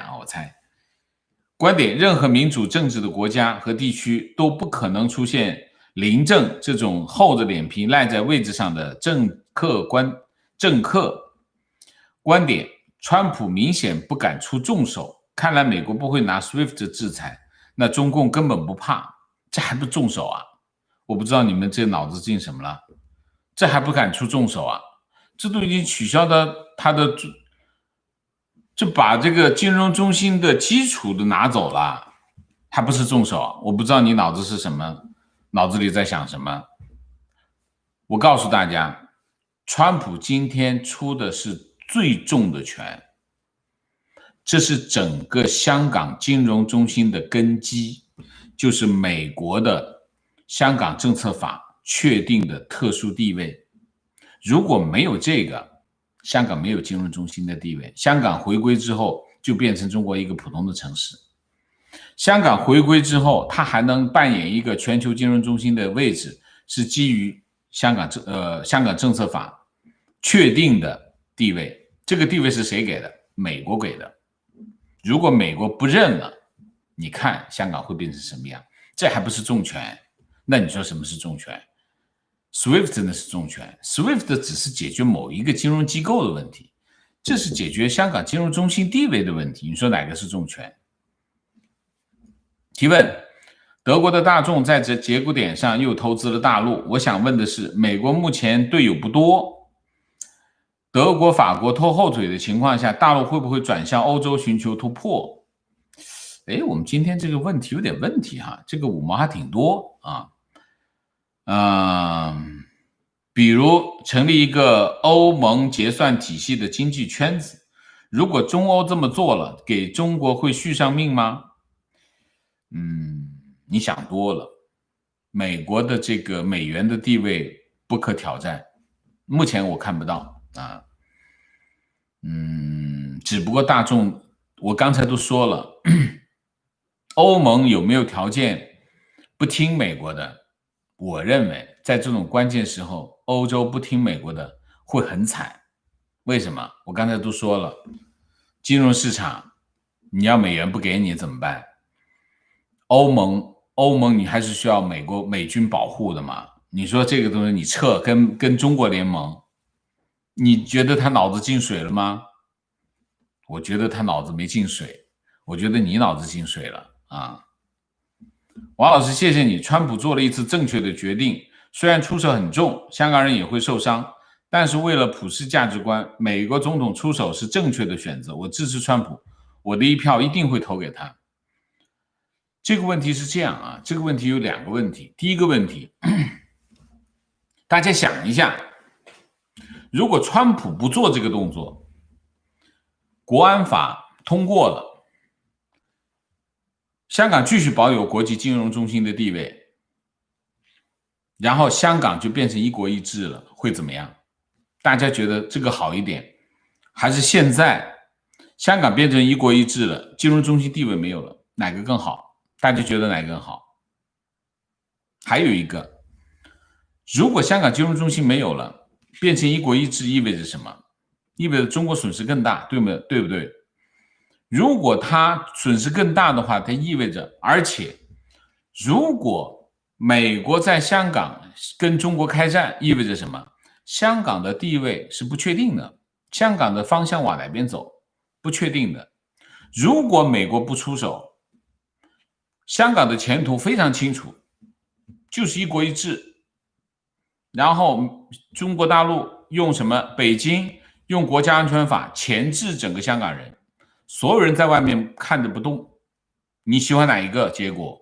观点：任何民主政治的国家和地区都不可能出现临政这种厚着脸皮赖在位置上的政客。观点：川普明显不敢出重手，看来美国不会拿 SWIFT 制裁，那中共根本不怕，这还不重手啊？我不知道你们这脑子进什么了，这还不敢出重手啊？这都已经取消的他的。就把这个金融中心的基础都拿走了，还不是重手？我不知道你脑子是什么，脑子里在想什么。我告诉大家，川普今天出的是最重的拳，这是整个香港金融中心的根基，就是美国的香港政策法确定的特殊地位。如果没有这个，香港没有金融中心的地位，香港回归之后就变成中国一个普通的城市。香港回归之后，它还能扮演一个全球金融中心的位置，是基于香港政策法确定的地位。这个地位是谁给的？美国给的。如果美国不认了，你看香港会变成什么样？这还不是重拳？那你说什么是重拳？SWIFT 真的是重拳 ，SWIFT 只是解决某一个金融机构的问题，这是解决香港金融中心地位的问题。你说哪个是重拳？提问：德国的大众在这节骨点上又投资了大陆，我想问的是，美国目前队友不多，德国、法国拖后腿的情况下，大陆会不会转向欧洲寻求突破？哎，我们今天这个问题有点问题哈，这个五毛还挺多啊。比如成立一个欧盟结算体系的经济圈子，如果中欧这么做了，给中国会续上命吗？你想多了。美国的这个美元的地位不可挑战，目前我看不到啊。只不过大众，我刚才都说了，欧盟有没有条件不听美国的？我认为在这种关键时候，欧洲不听美国的会很惨。为什么？我刚才都说了，金融市场你要美元不给你怎么办？欧盟你还是需要美军保护的嘛？你说这个东西你撤跟中国联盟，你觉得他脑子进水了吗？我觉得他脑子没进水，我觉得你脑子进水了啊。王老师，谢谢你。川普做了一次正确的决定，虽然出手很重，香港人也会受伤，但是为了普世价值观，美国总统出手是正确的选择。我支持川普，我的一票一定会投给他。这个问题是这样啊，这个问题有两个问题。第一个问题，大家想一下，如果川普不做这个动作，国安法通过了，香港继续保有国际金融中心的地位，然后香港就变成一国一制了，会怎么样？大家觉得这个好一点，还是现在香港变成一国一制了，金融中心地位没有了，哪个更好？大家觉得哪个更好？还有一个，如果香港金融中心没有了，变成一国一制意味着什么？意味着中国损失更大，对不对？如果它损失更大的话，它意味着，而且如果美国在香港跟中国开战，意味着什么？香港的地位是不确定的，香港的方向往哪边走，不确定的。如果美国不出手，香港的前途非常清楚，就是一国一制。然后中国大陆用什么？北京用国家安全法钳制整个香港人，所有人在外面看着不动。你喜欢哪一个结果？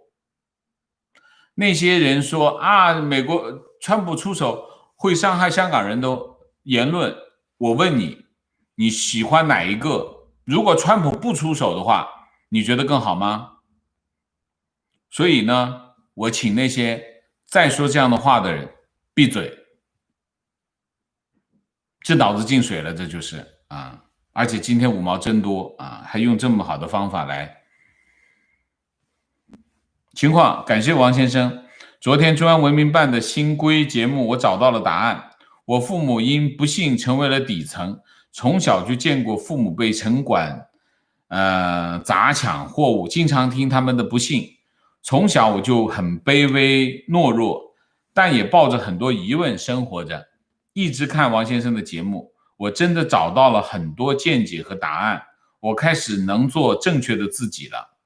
那些人说啊，美国川普出手会伤害香港人的言论，我问你，你喜欢哪一个？如果川普不出手的话，你觉得更好吗？所以呢，我请那些再说这样的话的人闭嘴，这脑子进水了，这就是啊！而且今天五毛真多啊，还用这么好的方法来。情况，感谢王先生。昨天中央文明办的新规节目，我找到了答案。我父母因不幸成为了底层，从小就见过父母被城管砸抢货物，经常听他们的不幸。从小我就很卑微懦弱，但也抱着很多疑问生活着。一直看王先生的节目，我真的找到了很多见解和答案。我开始能做正确的自己了。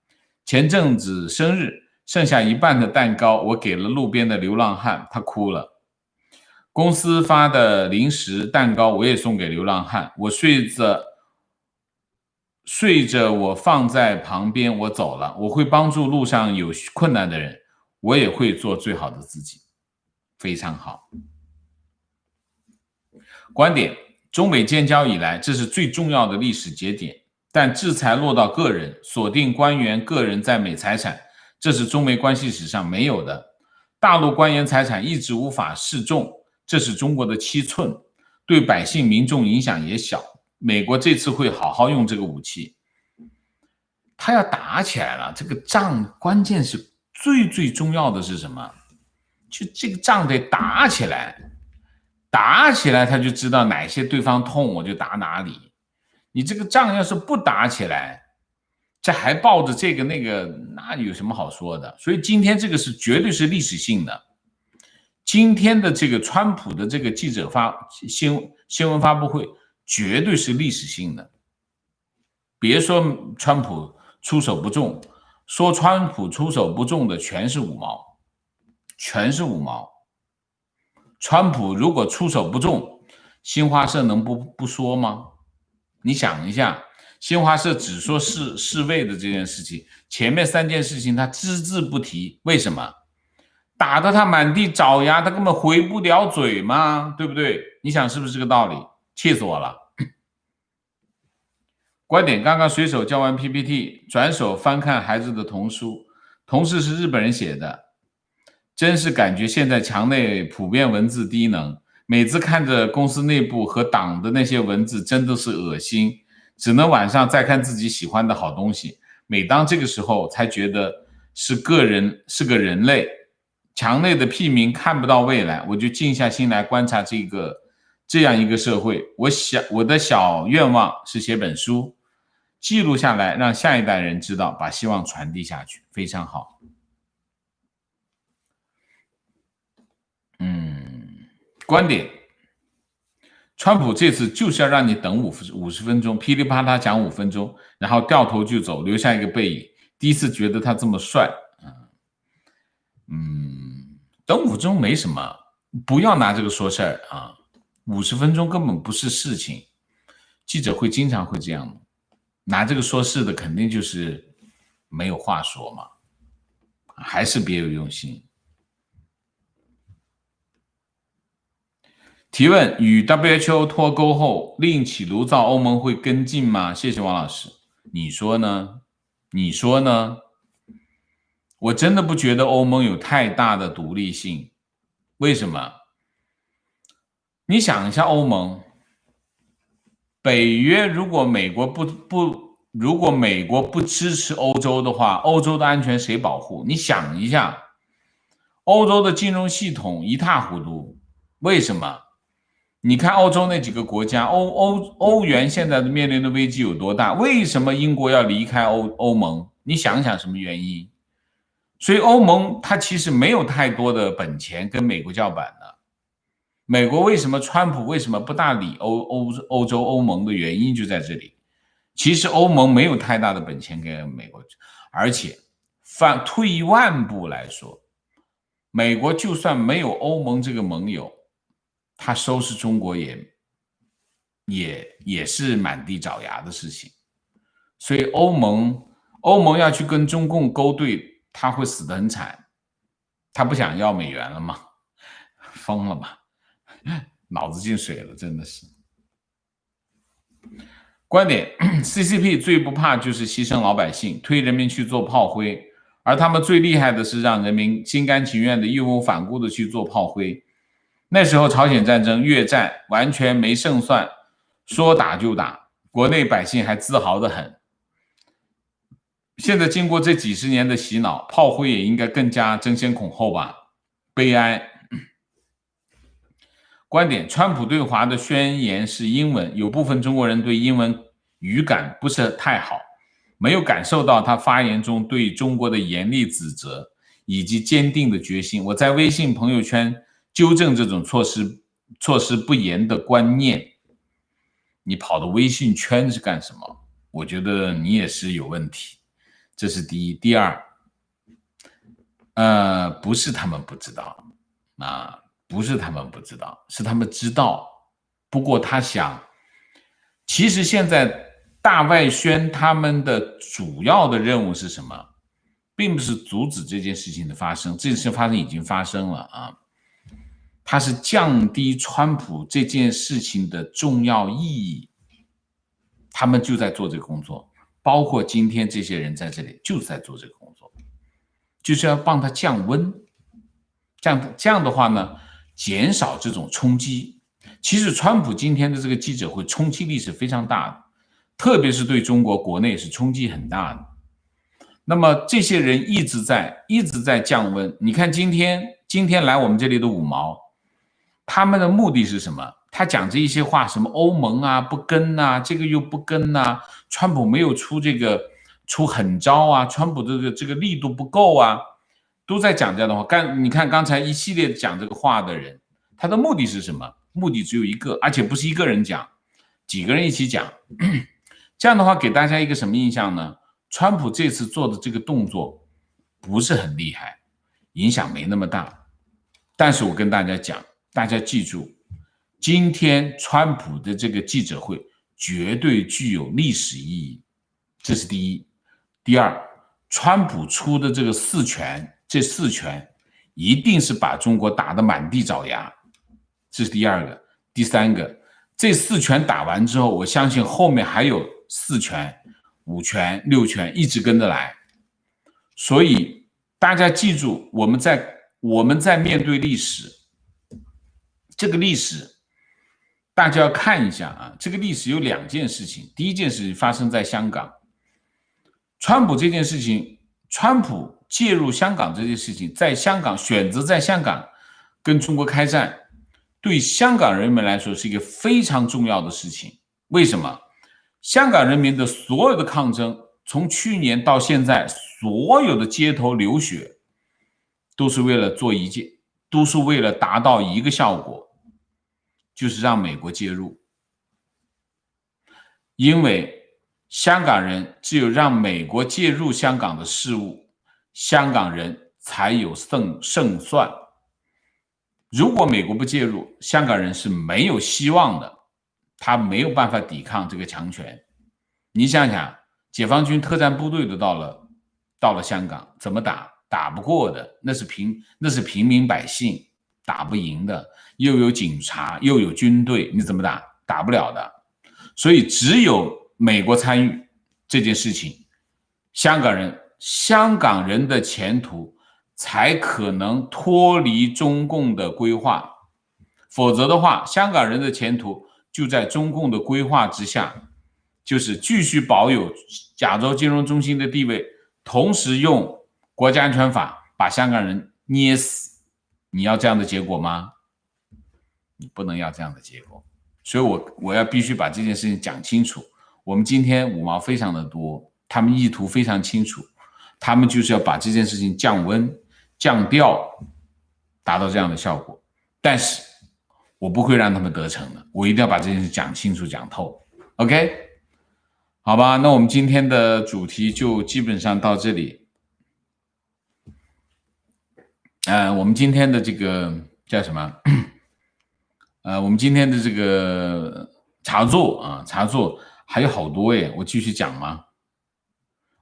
前阵子生日，剩下一半的蛋糕我给了路边的流浪汉，他哭了。公司发的零食蛋糕我也送给流浪汉。我睡着我放在旁边，我走了。我会帮助路上有困难的人，我也会做最好的自己。非常好。观点，中美建交以来，这是最重要的历史节点，但制裁落到个人，锁定官员个人在美财产，这是中美关系史上没有的。大陆官员财产一直无法示众，这是中国的七寸，对百姓民众影响也小。美国这次会好好用这个武器，他要打起来了。这个仗关键是最重要的是什么？就这个仗得打起来，打起来他就知道哪些对方痛，我就打哪里。你这个仗要是不打起来，这还抱着这个那个，那有什么好说的？所以今天这个是绝对是历史性的。今天的这个川普的这个记者新闻发布会绝对是历史性的。别说川普出手不重，说川普出手不重的全是五毛，全是五毛。川普如果出手不重，新华社能不说吗？你想一下，新华社只说世卫的这件事情，前面3件事情他只字不提，为什么？打得他满地找牙，他根本回不了嘴嘛，对不对？你想是不是这个道理？气死我了！观点：刚刚随手交完 PPT， 转手翻看孩子的童书，同事是日本人写的，真是感觉现在墙内普遍文字低能，每次看着公司内部和党的那些文字，真的是恶心，只能晚上再看自己喜欢的好东西。每当这个时候，才觉得是个人类。墙内的屁民看不到未来，我就静下心来观察这样一个社会。我的小愿望是写本书，记录下来，让下一代人知道，把希望传递下去。非常好。观点：川普这次就是要让你等50分钟，噼里啪啦讲5分钟，然后掉头就走，留下一个背影。第一次觉得他这么帅。等5分钟没什么，不要拿这个说事儿啊！50分钟根本不是事情，记者会经常会这样，拿这个说事的肯定就是没有话说嘛，还是别有用心。提问：与 WHO 脱钩后另起炉灶，欧盟会跟进吗？谢谢王老师，你说呢？你说呢？我真的不觉得欧盟有太大的独立性。为什么？你想一下，欧盟、北约，如果美国不支持欧洲的话，欧洲的安全谁保护？你想一下，欧洲的金融系统一塌糊涂，为什么？你看欧洲那几个国家，欧元现在面临的危机有多大？为什么英国要离开欧盟？你想想什么原因？所以欧盟它其实没有太多的本钱跟美国叫板的。美国为什么川普为什么不大理欧洲欧盟的原因就在这里。其实欧盟没有太大的本钱给美国，而且退一万步来说，美国就算没有欧盟这个盟友，他收拾中国也是满地找牙的事情。所以欧盟要去跟中共勾兑，他会死得很惨。他不想要美元了吗？疯了吧，脑子进水了，真的是。观点： CCP 最不怕就是牺牲老百姓，推人民去做炮灰，而他们最厉害的是让人民心甘情愿的义无反顾的去做炮灰。那时候朝鲜战争、越战完全没胜算，说打就打，国内百姓还自豪得很。现在经过这几十年的洗脑，炮灰也应该更加争先恐后吧，悲哀。观点：川普对华的宣言是英文，有部分中国人对英文语感不是太好，没有感受到他发言中对中国的严厉指责以及坚定的决心。我在微信朋友圈纠正这种措施不严的观念。你跑到微信圈是干什么？我觉得你也是有问题，这是第一。第二，不是他们不知道啊。不是他们不知道，是他们知道。不过他想，其实现在大外宣他们的主要的任务是什么？并不是阻止这件事情的发生，这件事情发生已经发生了啊。它是降低川普这件事情的重要意义，他们就在做这个工作，包括今天这些人在这里就在做这个工作，就是要帮他降温。这样的话呢，减少这种冲击。其实川普今天的这个记者会冲击力是非常大的，特别是对中国国内是冲击很大的。那么这些人一直在降温。你看今天来我们这里的五毛，他们的目的是什么？他讲这一些话，什么欧盟啊不跟啊，这个又不跟啊，川普没有出狠招啊，川普的这个力度不够啊，都在讲这样的话。你看刚才一系列讲这个话的人，他的目的是什么？目的只有一个，而且不是一个人讲，几个人一起讲。这样的话给大家一个什么印象呢？川普这次做的这个动作不是很厉害，影响没那么大。但是我跟大家讲，大家记住，今天川普的这个记者会绝对具有历史意义，这是第一。第二，川普出的这个4拳，这4拳一定是把中国打得满地找牙，这是第二个。第三个，这4拳打完之后，我相信后面还有4拳、5拳、6拳一直跟着来。所以大家记住，我们在面对历史，这个历史大家要看一下啊。这个历史有2件事情，第一件事情发生在香港，川普这件事情，川普介入香港这件事情，在香港选择在香港跟中国开战，对香港人民来说是一个非常重要的事情。为什么？香港人民的所有的抗争，从去年到现在，所有的街头流血，都是为了达到一个效果，就是让美国介入。因为香港人只有让美国介入香港的事务，香港人才有胜算。如果美国不介入，香港人是没有希望的，他没有办法抵抗这个强权。你想想，解放军特战部队都到了香港，怎么打？打不过的，那是平民百姓，打不赢的。又有警察，又有军队，你怎么打？打不了的。所以只有美国参与这件事情，香港人的前途才可能脱离中共的规划，否则的话，香港人的前途就在中共的规划之下，就是继续保有亚洲金融中心的地位，同时用国家安全法把香港人捏死。你要这样的结果吗？你不能要这样的结果。所以我要必须把这件事情讲清楚。我们今天5毛非常的多，他们意图非常清楚，他们就是要把这件事情降温降调，达到这样的效果。但是我不会让他们得逞的，我一定要把这件事讲清楚讲透。 OK， 好吧，那我们今天的主题就基本上到这里。我们今天的这个叫什么我们今天的这个茶座还有好多耶，我继续讲吗？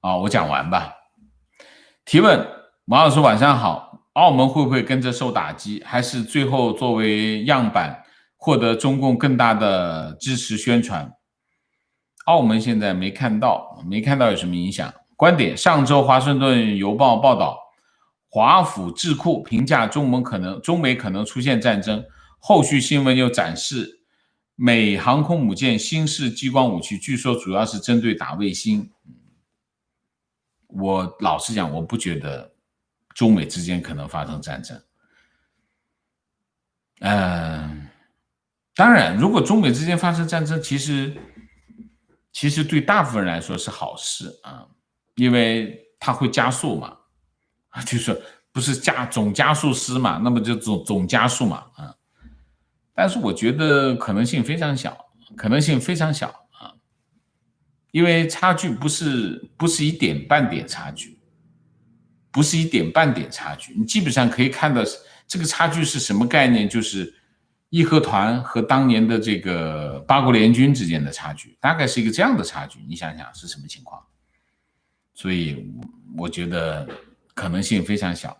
我讲完吧。提问：马老师晚上好，澳门会不会跟着受打击，还是最后作为样板获得中共更大的支持宣传？澳门现在没看到有什么影响。观点：上周华盛顿邮报报道，华府智库评价中美可能出现战争，后续新闻又展示美航空母舰新式激光武器，据说主要是针对打卫星。我老实讲，我不觉得中美之间可能发生战争。当然，如果中美之间发生战争，其实对大部分人来说是好事啊，因为它会加速嘛，就是不是总加速师嘛，那么就总加速嘛啊。但是我觉得可能性非常小啊，因为差距不是一点半点差距，你基本上可以看到这个差距是什么概念，就是义和团和当年的这个八国联军之间的差距，大概是一个这样的差距，你想想是什么情况？所以我觉得可能性非常小。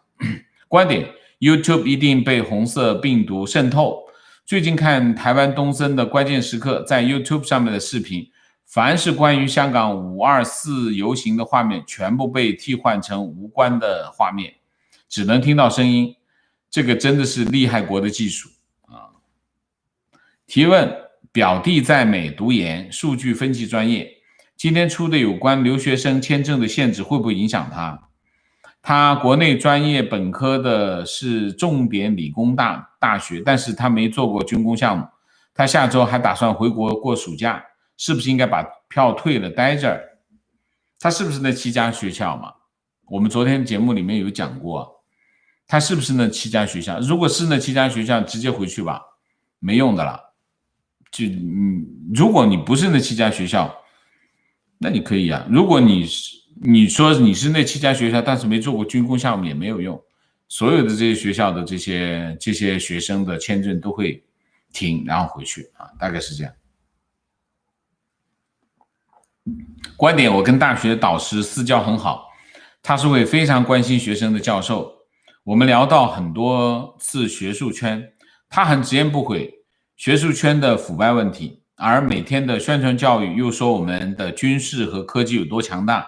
观点： YouTube 一定被红色病毒渗透。最近看台湾东森的关键时刻，在 YouTube 上面的视频，凡是关于香港524游行的画面全部被替换成无关的画面，只能听到声音，这个真的是厉害国的技术啊！提问：表弟在美读研，数据分析专业，今天出的有关留学生签证的限制会不会影响他？他国内专业本科的是重点理工大学，但是他没做过军工项目，他下周还打算回国过暑假，是不是应该把票退了待这儿？他是不是那7家学校嘛？我们昨天节目里面有讲过，他是不是那7家学校？如果是那7家学校，直接回去吧，没用的了。如果你不是那7家学校，那你可以啊。如果你说你是那7家学校，但是没做过军工项目也没有用，所有的这些学校的这些学生的签证都会停，然后回去啊，大概是这样。观点，我跟大学导师私交很好，他是位非常关心学生的教授。我们聊到很多次学术圈，他很直言不讳学术圈的腐败问题，而每天的宣传教育又说我们的军事和科技有多强大。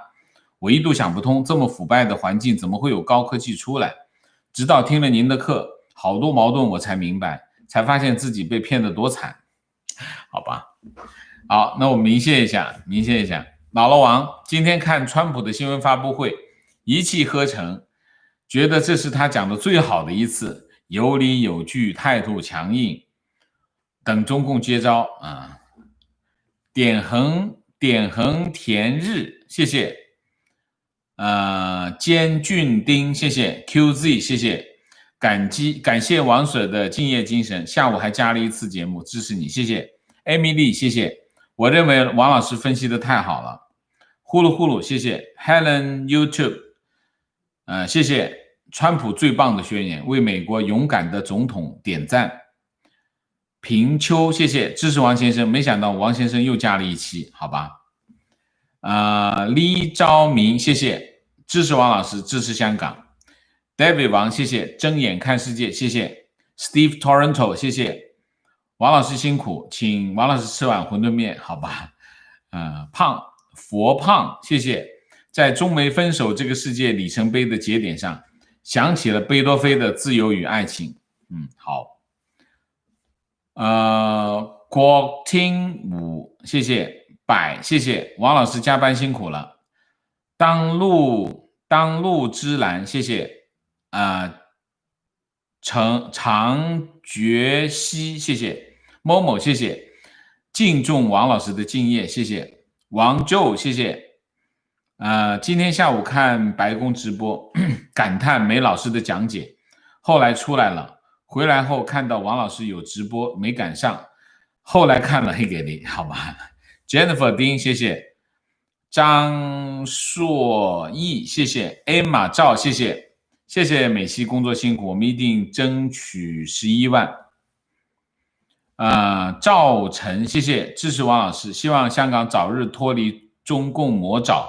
我一度想不通，这么腐败的环境怎么会有高科技出来？直到听了您的课，好多矛盾我才明白，才发现自己被骗得多惨。好吧，好，那我明谢一下，明谢一下。老了王今天看川普的新闻发布会，一气呵成，觉得这是他讲的最好的一次，有理有据，态度强硬，等中共接招啊！点横田日，谢谢。坚俊丁，谢谢 QZ， 谢谢，感谢王 Sir 的敬业精神，下午还加了一次节目，支持你，谢谢 Emily， 谢谢，我认为王老师分析的太好了，呼噜呼噜，谢谢 Helen YouTube，谢谢川普最棒的宣言，为美国勇敢的总统点赞，平秋，谢谢支持王先生，没想到王先生又加了一期，好吧。李昭明，谢谢支持王老师，支持香港。David 王，谢谢睁眼看世界，谢谢 Steve Toronto， 谢谢王老师辛苦，请王老师吃碗馄饨面，好吧？佛胖，谢谢。在中美分手这个世界里程碑的节点上，想起了贝多菲的自由与爱情。好。郭听武，谢谢。谢谢王老师加班辛苦了。当路之蓝，谢谢。常觉熙，谢谢。某某，谢谢。敬重王老师的敬业，谢谢。王宙，谢谢。今天下午看白宫直播，感叹梅老师的讲解，后来出来了，回来后看到王老师有直播，没赶上，后来看了黑给力，好吧。Jennifer 丁，谢谢。张硕义，谢谢。Emma 赵，谢谢。谢谢美西工作辛苦，我们一定争取11万。赵晨，谢谢支持王老师，希望香港早日脱离中共魔爪。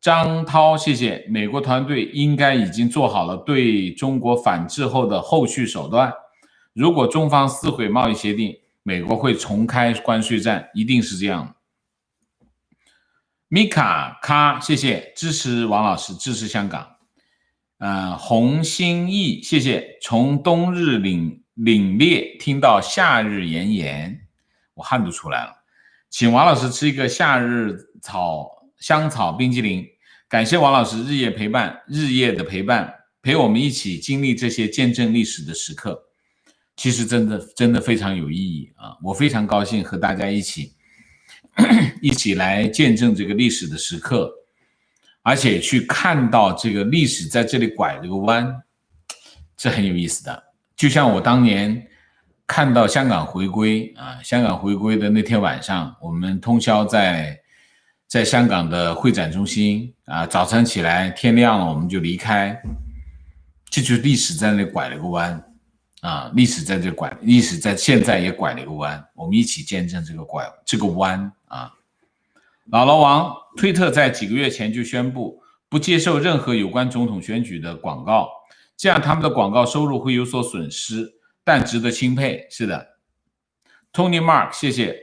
张涛，谢谢。美国团队应该已经做好了对中国反制后的后续手段，如果中方撕毁贸易协定，美国会重开关税战，一定是这样。米卡卡，谢谢支持王老师，支持香港。洪兴义，谢谢。从冬日凛冽听到夏日炎炎，我汗都出来了。请王老师吃一个夏日香草冰激凌，感谢王老师日夜的陪伴，陪我们一起经历这些见证历史的时刻。其实真的非常有意义啊！我非常高兴和大家一起来见证这个历史的时刻，而且去看到这个历史在这里拐了个弯，这很有意思的。就像我当年看到香港回归香港回归的那天晚上，我们通宵在香港的会展中心早晨起来天亮了我们就离开，这就是历史在那里拐了个弯。历史在这拐，历史在现在也拐了一个弯，我们一起见证这个弯啊！老王，推特在几个月前就宣布不接受任何有关总统选举的广告，这样他们的广告收入会有所损失，但值得钦佩。是的 ，Tony Mark， 谢谢。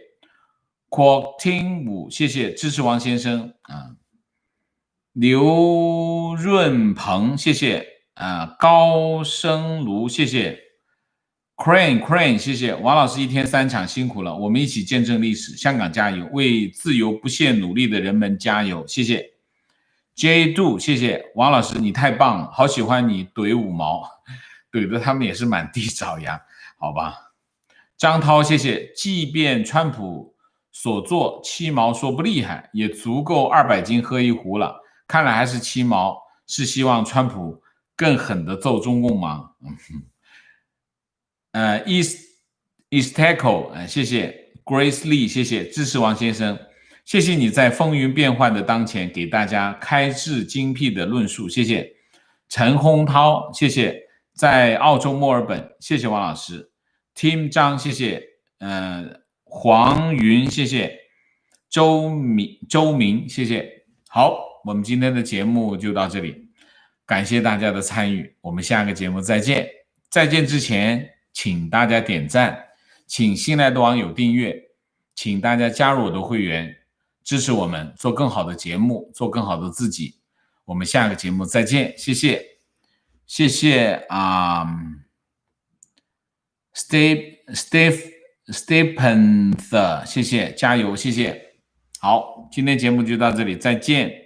郭听武，谢谢支持王先生刘润鹏，谢谢高生卢，谢谢。Crane， 谢谢王老师一天3场辛苦了，我们一起见证历史，香港加油，为自由不懈努力的人们加油，谢谢。J Do， 谢谢王老师，你太棒了，好喜欢你怼五毛，怼的他们也是满地找牙，好吧。张涛，谢谢，即便川普所做七毛说不厉害，也足够200斤喝一壶了，看来还是七毛，是希望川普更狠的揍中共吗Easteco， 谢谢 Grace Lee， 谢谢支持王先生，谢谢你在风云变幻的当前给大家开智精辟的论述，谢谢陈洪涛，谢谢在澳洲墨尔本，谢谢王老师 Tim 张，谢谢黄云，谢谢周明，谢谢。好，我们今天的节目就到这里，感谢大家的参与，我们下个节目再见。再见之前，请大家点赞，请新来的网友订阅，请大家加入我的会员，支持我们做更好的节目，做更好的自己。我们下个节目再见，谢谢，谢谢Stephen，谢谢，加油，谢谢。好，今天节目就到这里，再见。